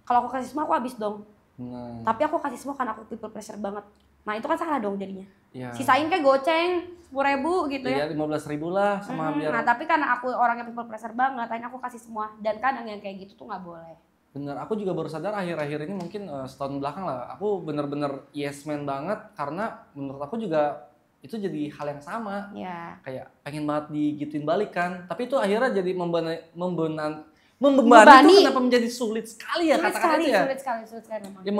Kalau aku kasih semua aku habis dong. Nah, Tapi aku kasih semua karena aku people pleasure banget. Nah itu kan salah dong jadinya. iya. Sisain kayak goceng 10.000 gitu ya. Iya, 15.000 lah sama biar Nah tapi karena aku orangnya people pleasure banget, akhirnya aku kasih semua. Dan kadang yang kayak gitu tuh nggak boleh. bener. Aku juga baru sadar akhir-akhir ini mungkin setahun belakang lah. Aku bener-bener yes man banget karena menurut aku juga itu jadi hal yang sama. Ya. Kayak pengen banget digituin balik kan. Tapi itu akhirnya jadi membebani Membebani. itu kenapa menjadi sulit sekali ya kata-kata itu ya. Sulit sekali memang. Ya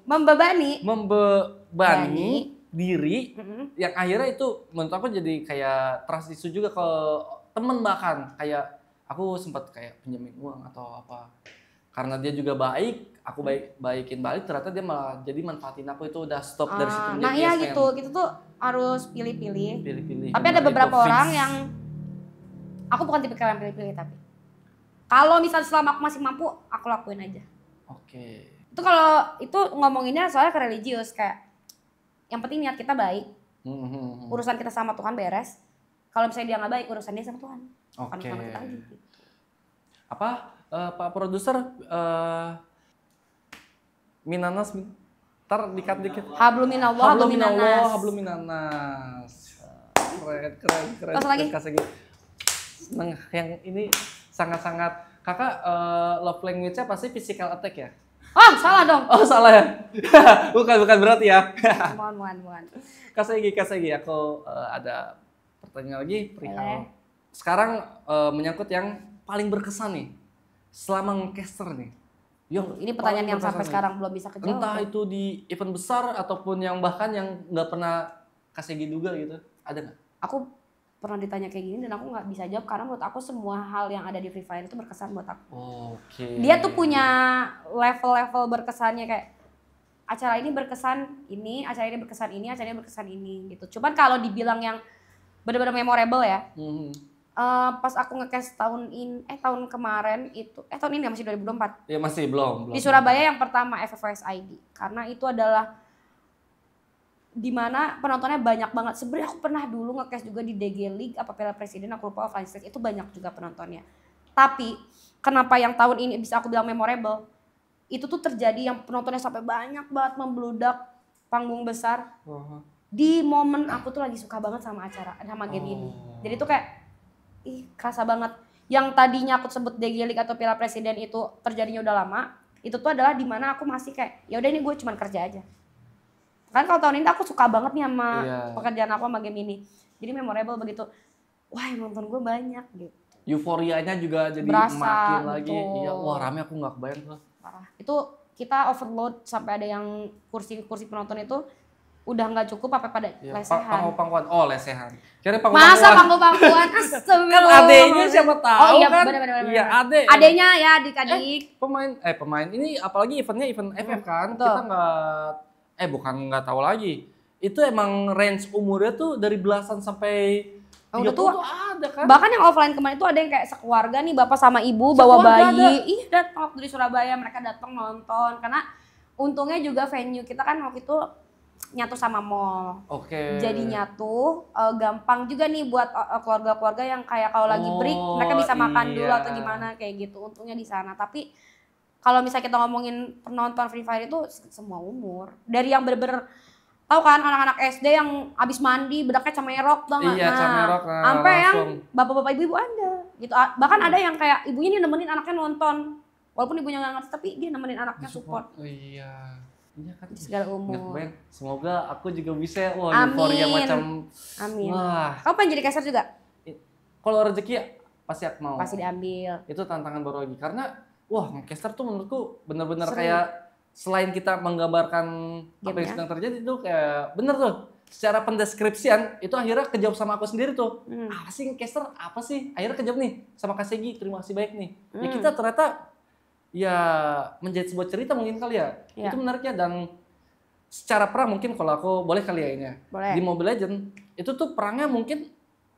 Membebani. membebani diri Mm-mm. yang akhirnya itu menurut aku jadi kayak trust issue juga ke temen, bahkan kayak aku sempat kayak pinjemin uang atau apa karena dia juga baik, aku baikin balik, ternyata dia malah jadi manfaatin aku. Itu udah stop dari situ Nah menjadi iya yes man. gitu, kita tuh harus pilih-pilih. Pilih-pilih. Tapi ada Benar, beberapa itu orang fix. yang aku bukan tipe yang pilih-pilih tapi kalau misalnya selama aku masih mampu, aku lakuin aja. Oke. Itu kalau itu ngomonginnya soalnya ke religius kayak yang penting niat kita baik, urusan kita sama Tuhan beres. Kalau misalnya dia nggak baik, urusan dia sama Tuhan. Bukan Oke. sama kita lagi. Gitu. Apa Pak Produser Minanas ntar dikat dikit. Habluminallah, habluminanas. Habluminanas. Keren. Terus lagi? Kasih lagi. Seneng yang ini sangat-sangat kakak love language-nya pasti physical attack ya? Oh salah dong. Oh salah ya? bukan berarti ya. Mohon. Kasih lagi aku ada pertanyaan lagi perihal. Boleh. Sekarang menyangkut yang paling berkesan nih selama ngecaster nih. Ini pertanyaan yang sampai sekarang belum bisa kejawab. Entah itu di event besar ataupun yang bahkan yang nggak pernah kasih duga gitu, ada nggak? Aku pernah ditanya kayak gini dan aku nggak bisa jawab karena menurut aku semua hal yang ada di Free Fire itu berkesan buat aku. Oke. Dia tuh punya level-level berkesannya kayak acara ini berkesan ini, acara ini berkesan ini, acara ini berkesan ini gitu. Cuman kalau dibilang yang benar-benar memorable ya, pas aku nge-cast tahun kemarin itu, tahun ini masih 2024. Ya masih belum. Di Surabaya yang pertama FFS ID karena itu adalah dimana penontonnya banyak banget. Sebenarnya aku pernah dulu nge-cast juga di DG League apa Piala Presiden, aku lupa offline stage, itu banyak juga penontonnya. Tapi kenapa yang tahun ini bisa aku bilang memorable? Itu tuh terjadi yang penontonnya sampai banyak banget membludak panggung besar. Di momen aku tuh lagi suka banget sama acara, sama game ini. Jadi tuh kayak kerasa banget. Yang tadinya aku sebut DG League atau Piala Presiden itu terjadinya udah lama, itu tuh adalah dimana aku masih kayak ya udah ini gue cuman kerja aja. Kan kalau tahun ini aku suka banget nih sama pekerjaan aku sama game ini. Jadi memorable begitu. Wah, yang nonton gue banyak gitu. Euforianya juga jadi Berasa, makin lagi. betul. Iya, wah rame aku nggak kebayang tuh. Parah. Itu kita overload sampai ada yang kursi penonton itu udah nggak cukup apa pada Ya, lesehan. pangku-pangkuan. Oh, lesehan. Kira Masa pangku-pangkuan. pangku-pangkuan? Kan Astagfirullah. adenya siapa tahu Oh iya, kan? benar-benar. Iya, ade. Adenya ya adik-adik. Pemain ini apalagi eventnya event FF kan. betul. Kita bukan nggak tahu lagi. Itu emang range umurnya tuh dari belasan sampai Oh, 30 udah tua. tuh ada kan. Bahkan yang offline kemarin itu ada yang kayak sekeluarga nih, bapak sama ibu bawa Sekeluarga bayi. ada. Ih, datang waktu di Surabaya, mereka datang nonton karena untungnya juga venue kita kan waktu itu nyatu sama mall. Oke. Jadi nyatu, gampang juga nih buat keluarga-keluarga yang kayak kalau lagi break Oh, mereka bisa makan dulu iya. atau gimana kayak gitu. Untungnya di sana. Tapi kalau misalnya kita ngomongin penonton Free Fire itu semua umur. Dari yang bener-bener tahu kan anak-anak SD yang abis mandi bedaknya camerok tau nggak? Iya, camerok, nah, sampai yang langsung. bapak-bapak ibu-ibu ada gitu. Bahkan ada yang kayak ibunya nih nemenin anaknya nonton. Walaupun ibunya nggak ngerti tapi dia nemenin anaknya support. Oh, iya. Iya kan. Di segala Nggak umur. kebayang. Semoga aku juga bisa ya. Wah, Amin. euforia macam Amin. wah. Kamu pengen jadi caster juga? Kalau rezeki ya, pasti aku mau. Pasti diambil. Itu tantangan baru lagi karena wah, caster tuh menurutku bener-bener Seru. kayak selain kita menggambarkan apa yang Gamenya. sedang terjadi tuh kayak bener tuh secara pendeskripsian itu akhirnya kejawab sama aku sendiri tuh. Apa sih caster? Apa sih? Akhirnya kejawab nih sama Kak Segi. Terima kasih banyak nih. Ya kita ternyata ya menjadi sebuah cerita mungkin kali ya. Iya. Itu menariknya dan secara perang mungkin kalau aku boleh kali ya ini ya. Boleh. Di Mobile Legend itu tuh perangnya mungkin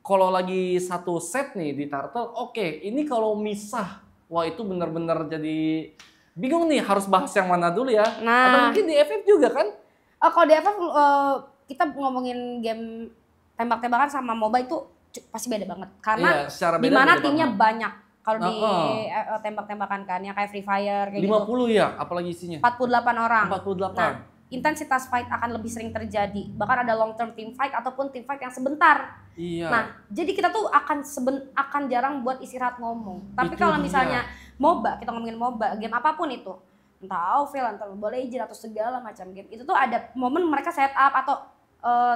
kalau lagi satu set nih di Turtle, oke, ini kalau misah, wah itu bener-bener jadi bingung nih harus bahas yang mana dulu ya. Nah. Atau mungkin di FF juga kan? Kalau di FF kita ngomongin game tembak-tembakan sama MOBA itu pasti beda banget. Karena Iya, secara beda dimana beda timnya banget. banyak. Kalau di Nah, tembak-tembakan kan ya kayak Free Fire kayak 50 gitu. ya, apalagi isinya? 48 orang. 48. Nah, intensitas fight akan lebih sering terjadi. Bahkan ada long term team fight ataupun team fight yang sebentar. Iya. Nah, jadi kita tuh akan jarang buat istirahat ngomong. Tapi Itu kalau dia. misalnya MOBA, kita ngomongin MOBA, game apapun itu, entah AoV, entah Mobile Legends atau segala macam game, itu tuh ada momen mereka setup atau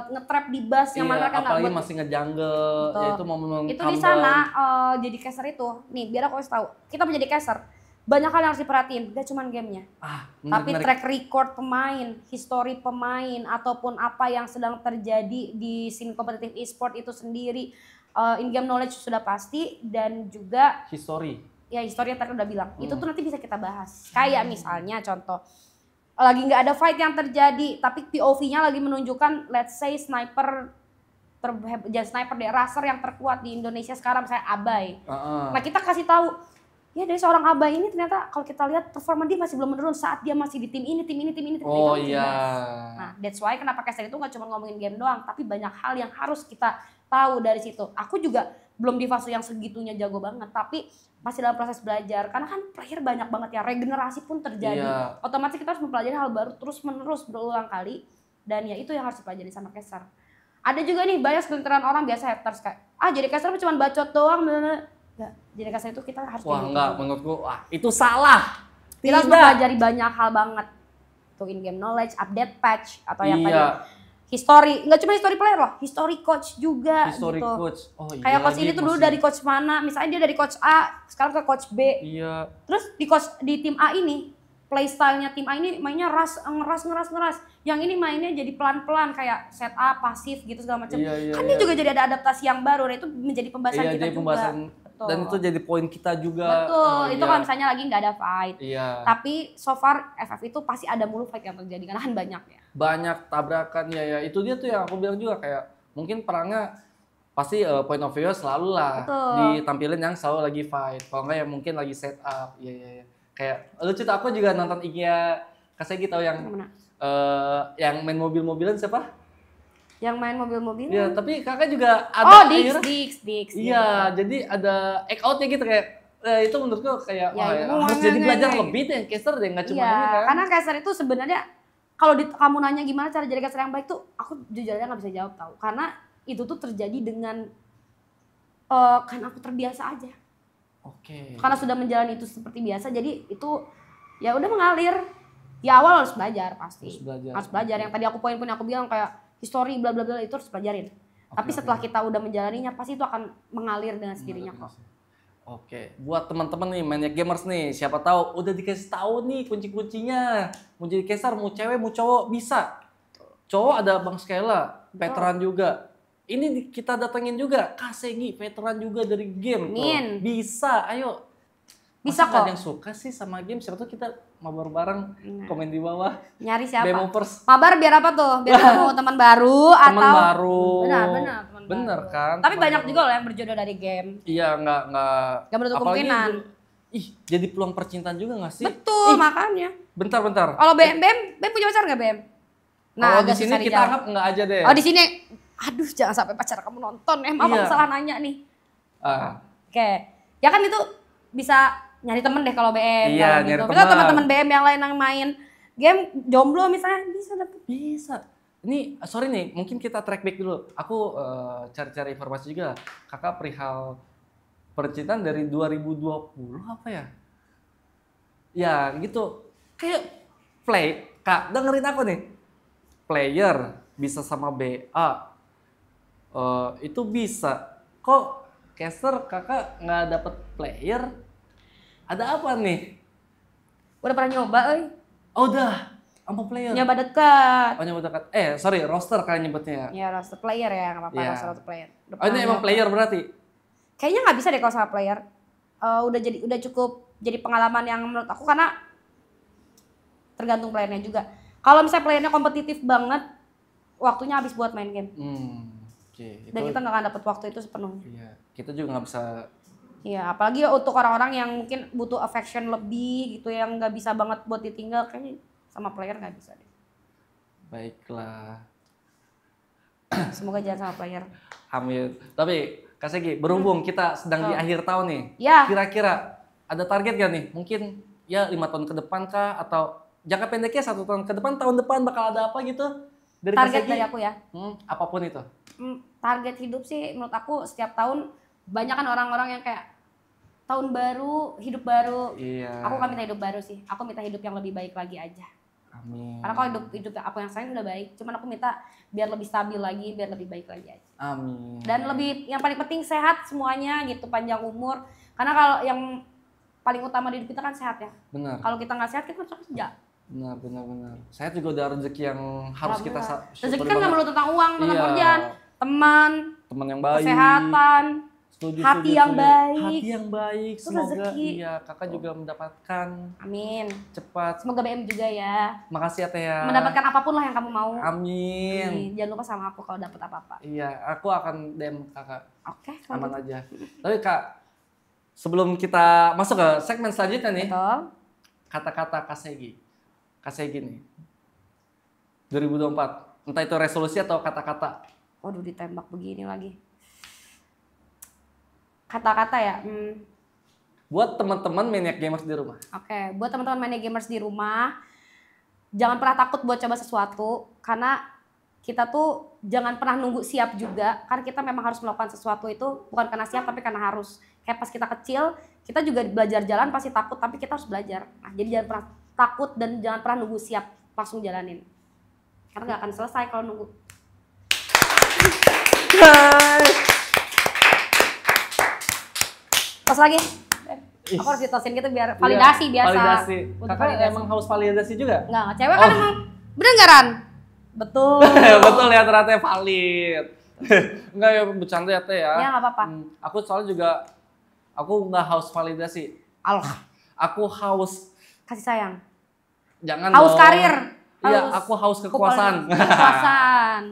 nge-trap di bus yang mana Iya, mereka nggak apalagi buat. masih ngejungle, Betul. ya itu momen Itu di sana jadi caster itu, nih biar aku kasih tahu, kita menjadi caster, banyak hal yang harus diperhatiin, gak cuman gamenya. Tapi track record pemain, history pemain, ataupun apa yang sedang terjadi di scene kompetitif e-sport itu sendiri, in-game knowledge sudah pasti, dan juga history. ya history yang tadi udah bilang, itu tuh nanti bisa kita bahas. Kayak misalnya contoh, lagi nggak ada fight yang terjadi, tapi POV-nya lagi menunjukkan, let's say sniper, jangan sniper deh, raser yang terkuat di Indonesia sekarang, misalnya Abai. Nah kita kasih tahu, ya dari seorang Abai ini ternyata kalau kita lihat performa dia masih belum menurun saat dia masih di tim ini. Oh itu iya. jelas. Nah that's why kenapa caster itu nggak cuma ngomongin game doang, tapi banyak hal yang harus kita tahu dari situ. Aku juga belum di fase yang segitunya jago banget, tapi masih dalam proses belajar. Karena kan player banyak banget ya, regenerasi pun terjadi. Iya. Otomatis kita harus mempelajari hal baru terus menerus berulang kali, dan ya itu yang harus dipelajari sama caster. Ada juga nih banyak segelintiran orang biasa haters kayak, jadi caster cuma bacot doang. Enggak, jadi caster itu kita harus Wah kayak gitu enggak, juga. menurutku itu salah. Kita harus mempelajari banyak hal banget. Tuh in game knowledge, update patch, atau yang tadi history, nggak cuma history player loh, history coach juga History gitu. coach. Oh iya. Kayak coach lagi ini tuh dulu masih- dari coach mana, misalnya dia dari coach A, sekarang ke coach B. Iya. Terus di tim A ini, playstyle-nya tim A ini mainnya ngeras. Yang ini mainnya jadi pelan-pelan kayak setup, pasif gitu segala macam. Iya, Kan dia juga jadi ada adaptasi yang baru, nah itu menjadi pembahasan Iya, kita jadi juga. pembahasan Betul. dan itu jadi poin kita juga. Betul, Oh, itu iya. kalau misalnya lagi nggak ada fight. Iya. Tapi so far FF itu pasti ada mulu fight yang terjadi karena kan banyak ya. Banyak tabrakan ya. Itu dia tuh yang aku bilang juga kayak mungkin perangnya pasti point of view selalu lah Betul. ditampilin yang selalu lagi fight. Kalau enggak ya mungkin lagi set up. Iya. Kayak lucu tuh aku juga nonton IG-nya Kasegi tahu yang Yang mana? yang main mobil-mobilan siapa? Yang main mobil-mobil? Iya, tapi kakak juga ada Oh, akhirnya- Dix. Iya, jadi ada act out-nya gitu kayak itu menurutku kayak Ya, wah, itu harus nggak, jadi nggak, belajar nggak. lebih deh caster deh, nggak cuma Iya, ini kan. karena caster itu sebenarnya kalau kamu nanya gimana cara jadi caster yang baik tuh, aku jujur aja nggak bisa jawab tahu. Karena itu tuh terjadi dengan kan aku terbiasa aja. Oke. Karena sudah menjalani itu seperti biasa, jadi itu ya udah mengalir. Ya awal harus belajar pasti. Harus belajar. Yang tadi aku poin-poin aku bilang kayak history bla bla bla itu harus pelajarin. Tapi setelah kita udah menjalaninya pasti itu akan mengalir dengan sendirinya kok. Oke, buat teman-teman nih Maniac Gamers nih, siapa tahu udah dikasih tahu nih kunci-kuncinya. Mau jadi caster, mau cewek, mau cowok bisa. Cowok ada Bang Skela, veteran juga. Ini kita datengin juga Kasegi, veteran juga dari game. Tuh. Amin. Bisa, ayo. Bisa Masa nggak kok. ada yang suka sih sama game? Siapa tuh kita mabar bareng, komen di bawah. Nyari siapa? Demovers. Mabar biar apa tuh? Biar ketemu teman baru Teman atau baru. Benar, teman Bener baru. kan? Tapi teman banyak baru. juga loh yang berjodoh dari game. Iya, nggak. Nggak menutup Apalagi kemungkinan. ih, jadi peluang percintaan juga nggak sih? Betul, Ih, makanya. bentar. Kalau BM punya pacar nggak BM? Kalau di agak sini susah kita dijawab. anggap nggak aja deh. Oh di sini, aduh jangan sampai pacar kamu nonton ya, maaf Iya. aku salah nanya nih. Ah, Oke, ya kan itu bisa nyari temen deh kalau BM. Iya, kalau nyari gitu. teman. Misal teman-teman BM yang lain yang main game jomblo misalnya bisa dapet. bisa. Ini sorry nih, mungkin kita track back dulu. Aku cari-cari informasi juga. Kakak perihal percintaan dari 2020 apa ya? Ya gitu. Kayak Kak, dengerin aku nih. Player bisa sama BA. Itu bisa. Kok caster kakak nggak dapet player? Ada apa nih? Udah pernah nyoba, Oh udah, sama player. nyoba deket. Oh nyoba dekat. Sorry, roster kalian nyebutnya. Ya roster player ya, nggak apa-apa Iya. roster player. Udah Oh ini pernah emang nyoba. player berarti? Kayaknya nggak bisa deh kalau sama player. Udah cukup jadi pengalaman yang menurut aku karena tergantung playernya juga. Kalau misalnya playernya kompetitif banget, waktunya habis buat main game. Oke. Dan kita nggak akan dapet waktu itu sepenuhnya. Iya, kita juga nggak bisa. Iya, apalagi untuk orang-orang yang mungkin butuh affection lebih gitu, yang nggak bisa banget buat ditinggal, kayaknya sama player nggak bisa deh. Baiklah. Semoga jangan sama player. Amin. Tapi Kak Segi, berhubung kita sedang di akhir tahun nih. Ya. Kira-kira ada target gak nih? Mungkin ya 5 tahun ke depan kah? Atau jangka pendeknya 1 tahun ke depan, tahun depan bakal ada apa gitu? Dari Kak Target Segi? dari aku ya. Apapun itu. Target hidup sih menurut aku setiap tahun banyak kan orang-orang yang kayak tahun baru, hidup baru. Iya. Aku gak minta hidup baru sih. Aku minta hidup yang lebih baik lagi aja. Amin. Karena kalau hidup aku yang sekarang udah baik, cuman aku minta biar lebih stabil lagi, biar lebih baik lagi aja. Amin. Dan lebih yang paling penting sehat semuanya gitu, panjang umur. Karena kalau yang paling utama di hidup kita kan sehat ya. Benar. Kalau kita nggak sehat kita harus kerja. Benar. Saya juga ada rezeki yang harus kita Rezeki syukuri kan nggak banget. melulu tentang uang, tentang Iya. pekerjaan, teman, Teman yang baik. kesehatan, Setuju, hati yang baik. Hati yang baik. Itu Semoga rezeki. iya kakak juga mendapatkan amin. cepat. Semoga BM juga ya. Makasih ya Teh ya. Mendapatkan apapun lah yang kamu mau. Amin. Jangan lupa sama aku kalau dapat apa-apa. Iya, aku akan DM kakak. Oke, kalau Aman gitu. aja. Tapi kak, sebelum kita masuk ke segmen selanjutnya nih, Betul. kata-kata Kasegi. Kasegi nih. 2024. Entah itu resolusi atau kata-kata. Waduh, ditembak begini lagi. Kata-kata ya. Buat teman-teman Maniac Gamers di rumah. Oke, buat teman-teman Maniac Gamers di rumah, jangan pernah takut buat coba sesuatu karena kita tuh jangan pernah nunggu siap juga, karena kita memang harus melakukan sesuatu itu bukan karena siap tapi karena harus. Kayak pas kita kecil, kita juga belajar jalan pasti takut tapi kita harus belajar. Nah, jadi jangan pernah takut dan jangan pernah nunggu siap, langsung jalanin. Karena nggak akan selesai kalau nunggu. Tos lagi. Aku harus ditosin gitu biar validasi Iya, biasa. Validasi. Untuk Kakak emang haus validasi juga? Enggak, cewek kan emang beneran. Betul. Betul ya, ternyata valid. Enggak ya, bercanda ya Teh ya. Ya nggak apa-apa. Aku soalnya juga, aku nggak haus validasi. Allah, Aku haus, kasih sayang. jangan Haus dong. karir. Iya, Haus aku haus kekuasaan. Kekuasaan.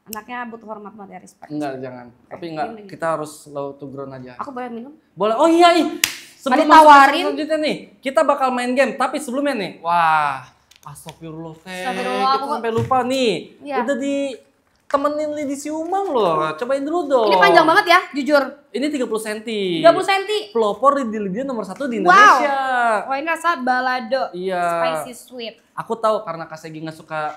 Anaknya butuh hormat banget ya, respect. Enggak, jangan. Tapi enggak, Ini. kita harus slow to ground aja. Aku boleh minum? Boleh. Oh iya, sebelum Ada masuk ke tawarin. selanjutnya nih, kita bakal main game. Tapi sebelumnya nih, wah, astagfirullah Teh. Astagfirullah, Kita aku- sampai lupa nih. Iya. Udah ditemenin Lidi Siumang loh. Cobain dulu dong. Ini panjang banget ya, jujur. Ini 30 cm. 30 cm. Pelopor Lidi nomor 1 di Wow. Indonesia. Wah, ini rasa balado. Iya. Spicy sweet. Aku tahu karena Kak Segi nggak suka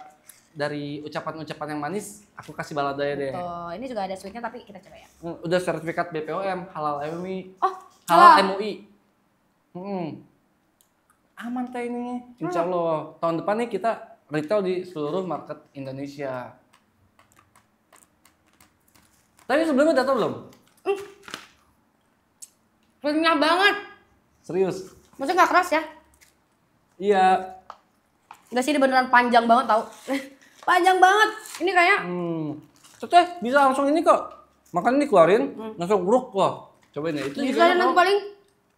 dari ucapan-ucapan yang manis, aku kasih balada ya deh. Tuh, ini juga ada sweetnya tapi kita coba ya. Udah sertifikat BPOM, halal MUI. Oh, Halal halal. MUI. Aman Teh ini. Insya Allah. Tahun depan nih kita retail di seluruh market Indonesia. Tapi sebelumnya udah tau belum? Renyah banget. Serius? Maksudnya nggak keras ya? Iya. Enggak sih, ini beneran panjang banget tau. Panjang banget. Ini kayak Teteh bisa langsung ini kok. Makan ini keluarin, langsung bruk kok. Cobain ya. Itu bisa nanti paling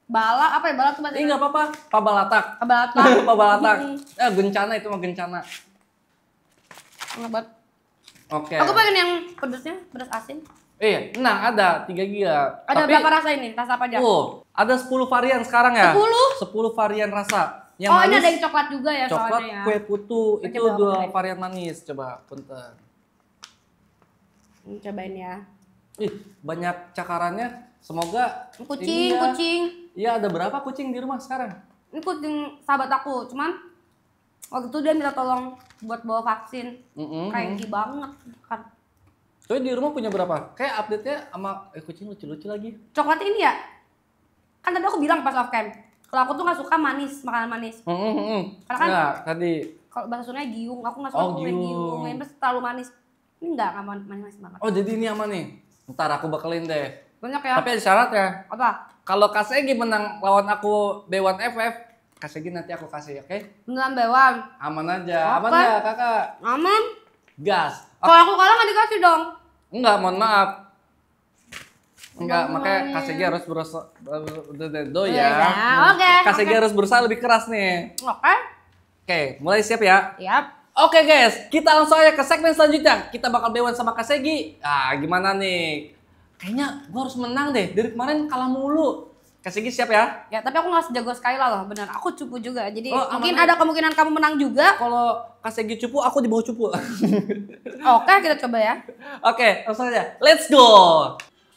bala apa ya? Bala tuh bahasa Ini nggak apa-apa. Pabalatak. Bala. Pabalatak. Gencana itu mah gencana. Enak banget. Oke. Aku pengen yang pedasnya, pedas asin. Iya, nah ada 3 giga. Ada Tapi, berapa rasa ini? Rasa apa aja? ada 10 varian sekarang ya. 10? 10 varian rasa. Yang Oh, ini manis, ada yang coklat juga ya coklat, soalnya ya. kue putu, itu Coba aku 2 cobain. varian manis. Coba, punten. Cobain ya. Ih, banyak cakarannya. Semoga Kucing, ini ya. kucing. Iya, ada berapa kucing di rumah sekarang? Ini kucing sahabat aku, cuman waktu itu dia minta tolong buat bawa vaksin. Cranky banget kan. Tuh di rumah punya berapa? Kayak update-nya sama kucing lucu-lucu lagi. Coklat ini ya? Kan tadi aku bilang pas off cam. Kalau aku tuh nggak suka manis, makanan manis. Karena kan Nah, tadi. kalau bahasa Sundanya giung, aku nggak suka Oh, giung. giung. Yang terlalu manis. Ini nggak manis banget. Oh, jadi ini aman nih. Ntar aku bakalin deh. Banyak ya. Tapi ada syaratnya. Apa? Kalau Kasegi menang lawan aku B1FF, Kasegi nanti aku kasih, oke? Beneran Bewan. Aman aja. Aman Oke. ya, Kakak? Aman. Gas. Kalau aku kalah nggak dikasih dong. Enggak, mohon maaf. Enggak, Semuanya. makanya Kasegi harus berusaha do Iya, ya. oke, Kasegi oke. harus berusaha lebih keras nih. Oke. Oke, mulai siap ya? Siap. Oke guys, kita langsung aja ke segmen selanjutnya. Kita bakal B1 sama Kasegi. Ah, gimana nih? Kayaknya gua harus menang deh. Dari kemarin kalah mulu. Kasegi siap ya? Ya, tapi aku nggak sejago Skyla loh, bener. Aku cupu juga, jadi Oh, aman mungkin aja. ada kemungkinan kamu menang juga. Kalau Kasegi cupu, aku di bawah cupu. Oke, kita coba ya. Oke, langsung aja. Let's go.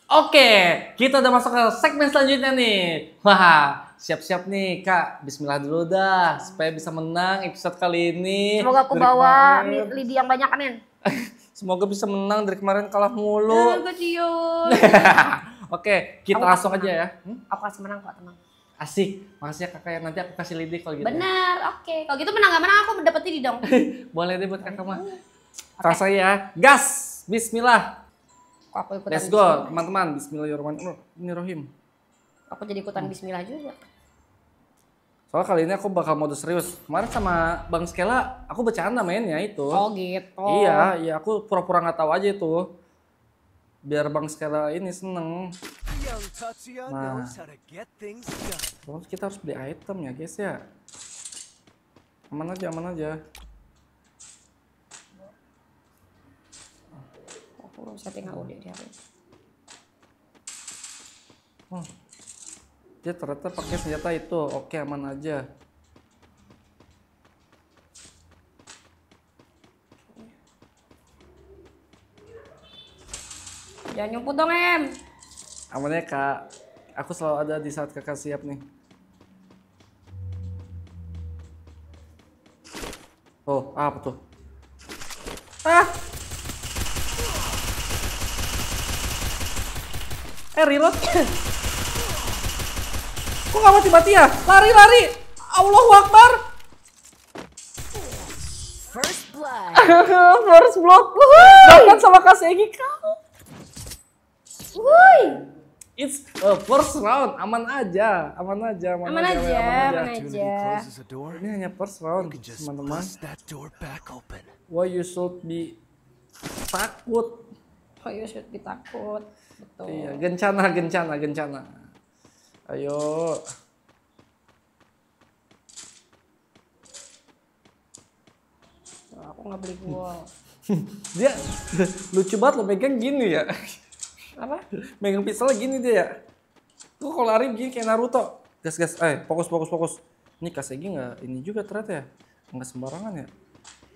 Oke, kita udah masuk ke segmen selanjutnya nih. Wah, siap-siap nih Kak. Bismillah dulu dah, supaya bisa menang episode kali ini. Semoga aku Dari bawa kemarin. lidi yang banyak, amin. Semoga bisa menang, dari kemarin kalah Jangan mulu. kecium. Oke, kita Aku langsung pasti aja ya. Aku kasih menang kok, tenang. Asik, makasih ya kakak ya. Nanti aku kasih lidi kalau gitu. Bener, oke. Kalau gitu menang gak menang aku dapat lidi dong. Boleh deh buat kakak mah. Langsung aja ya. Gas, Bismillah. Kok aku ikutan Let's go, bismillah? teman-teman. Bismillahirrahmanirrahim. Aku jadi ikutan bismillah juga. Soalnya kali ini aku bakal mode serius. Kemarin sama Bang Skela, aku bercanda mainnya itu. Oh gitu. Iya, aku pura-pura nggak tahu aja itu. Biar Bang Skela ini seneng. Young Tatsuya Nah. knows how to get things done. Terus kita harus beli item ya guys ya. Aman aja, aman aja. Aku setting audio di HP. Dia ternyata pakai senjata itu. Oke, aman aja. Jangan nyumput dong, Em. Aman ya kak. Aku selalu ada di saat kakak siap nih. Oh, apa tuh? Ah! Reload. Kok gak mati-mati ya? Lari, lari! Allahu Akbar! First blood. First blood. Dapat sama Kasegi kau. Wuih. It's a first round. Aman aja, aman aja, Aman aja, aman Opportunity aja. closes a door. Ini hanya first You round, can just teman-teman. bust that door back open. Why you should be takut? Oh, you should be takut. Betul. Iya, gencana, gencana, gencana. Ayo. Aku nggak beli gol. Dia lucu banget loh megang gini ya. Apa? Megang pistolnya gini dia ya. Tuh kalau lari begini kayak Naruto. Gas, gas. Fokus, fokus, fokus. Ini Kasegi nggak ini juga ternyata ya. Nggak sembarangan ya.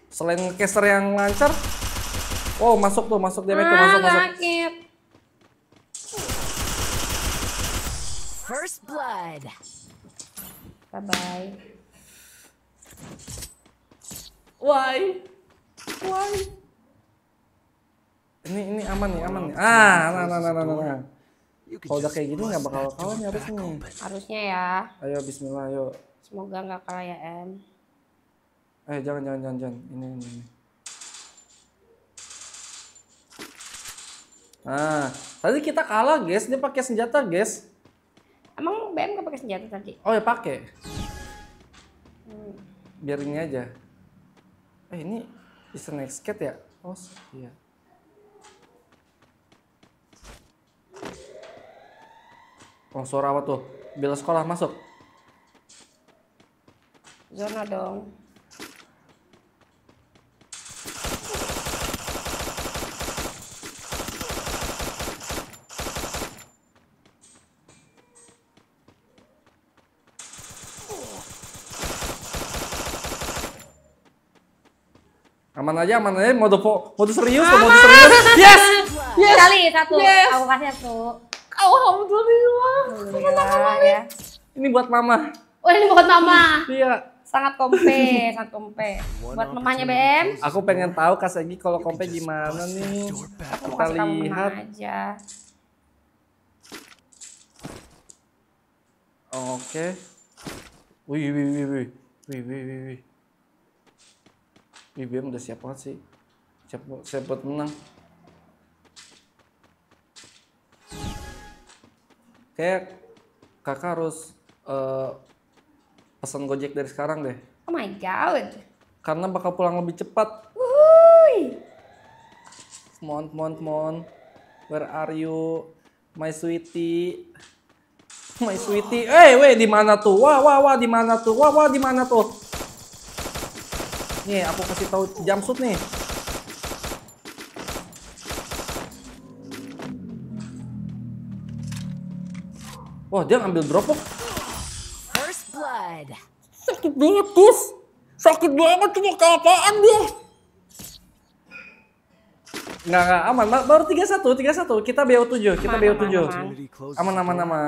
Selain caster yang lancar. Oh, masuk tuh, masuk dia itu, masuk, masuk. Sakit. First blood. Bye bye. Why? Why? Ini aman nih, aman nih. Nah. You can Kalau udah just kayak gini nggak bust bakal that kalah nih door harus back nih. open. Harusnya ya. Ayo, Bismillah, ayo. Semoga nggak kalah ya, Em. Jangan. Ini. Nah, tadi kita kalah, guys. Dia pakai senjata, guys. Emang BM nggak pakai senjata tadi? Oh ya pakai. Biar ini aja. Ini Bisa naik skate ya? Oh iya. Oh suara apa tuh? Bela sekolah masuk. Zona dong. Aman aja, mode serius, mode serius. Yes! Yes! Kali satu. Yes! Aku kasih satu. Alhamdulillah. Alhamdulillah ya. Ini buat mama. Oh ini buat mama. Iya. Sangat kompe, sangat kompe. Buat mamanya BM. Aku pengen tahu Kak Segi kalau kompe gimana nih. Aku mau Kita kasih kamu menang lihat. aja. Oke. Wih, wih, wih, wih. Wih, wih, wih, wih. Wih, BM udah siap banget sih. Siap buat menang. Kayak kakak harus pesan Gojek dari sekarang deh. Oh my god. Karena bakal pulang lebih cepat. Wuih. Come on. Where are you? My sweetie. My sweetie. Weh, di mana tuh? Wah, di mana tuh? Wah, di mana tuh? Nih, aku kasih tahu jumpsuit nih. Wah, dia ngambil drop kok. First blood. Sakit banget, Tus. Sakit banget, cuma keapaan dia? Nggak, aman. Baru 31. Kita BO7, kita Aman, BO7. aman. Opportunity closes Aman. the door.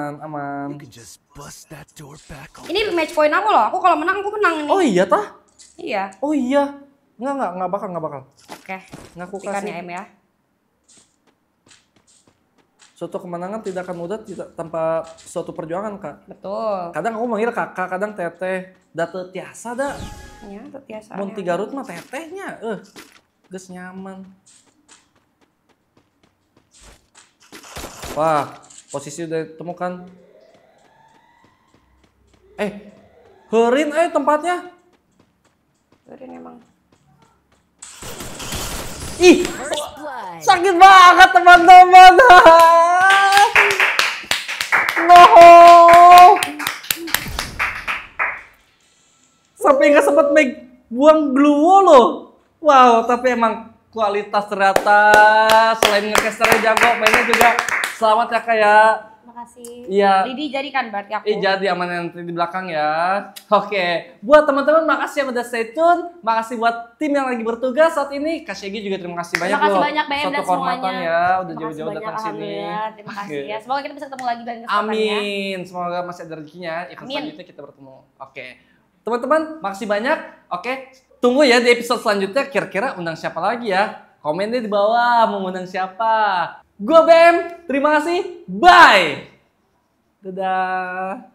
You can just bust that door back open. Ini match point aku loh. Aku kalau menang aku menang nih. Oh iya, tah? Iya. Oh iya. Nggak bakal. Oke. Nggak aku Ikan kasih. ya M ya. Suatu kemenangan tidak akan mudah tanpa suatu perjuangan, Kak. Betul. Kadang aku manggil kakak, kadang teteh. Datu tiasa dah. Ya, itu biasa. Mun ti Garut mah tetehnya. Geus nyaman. Wah, posisi udah ditemukan. Heureun tempatnya. Udah emang. Ih, First blood. sakit banget teman-teman. No. Sampai nggak sempat buang glue wall loh. Wow, tapi emang kualitas ternyata selain ngecasternya jago, mainnya juga selamat ya kayak. Makasih. Iya. Lidi jadikan berarti aku. Jadi aman nanti di belakang ya. Oke, buat teman-teman makasih yang udah stay tune. Makasih buat tim yang lagi bertugas saat ini. Kak Syegi juga terima kasih banyak Terima kasih loh. banyak BM Suatu dan kehormatan semuanya. ya, udah Terima kasih jauh-jauh banyak, datang sini. alhamdulillah. Terima kasih Oke. ya. Semoga kita bisa ketemu lagi dan kesempatan ya. Amin. Semoga masih ada rezekinya. Event Amin. selanjutnya kita bertemu. Oke. Teman-teman, makasih banyak. Oke. Tunggu ya di episode selanjutnya kira-kira undang siapa lagi ya. Komen deh di bawah mau undang siapa. Gua BM, terima kasih. Bye. Dadah.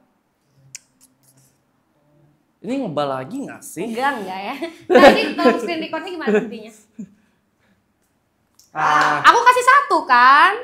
Ini ngebal lagi nggak sih? Enggak ya. Nah ini tolong screen recordnya gimana nantinya? Ah. Aku kasih satu kan?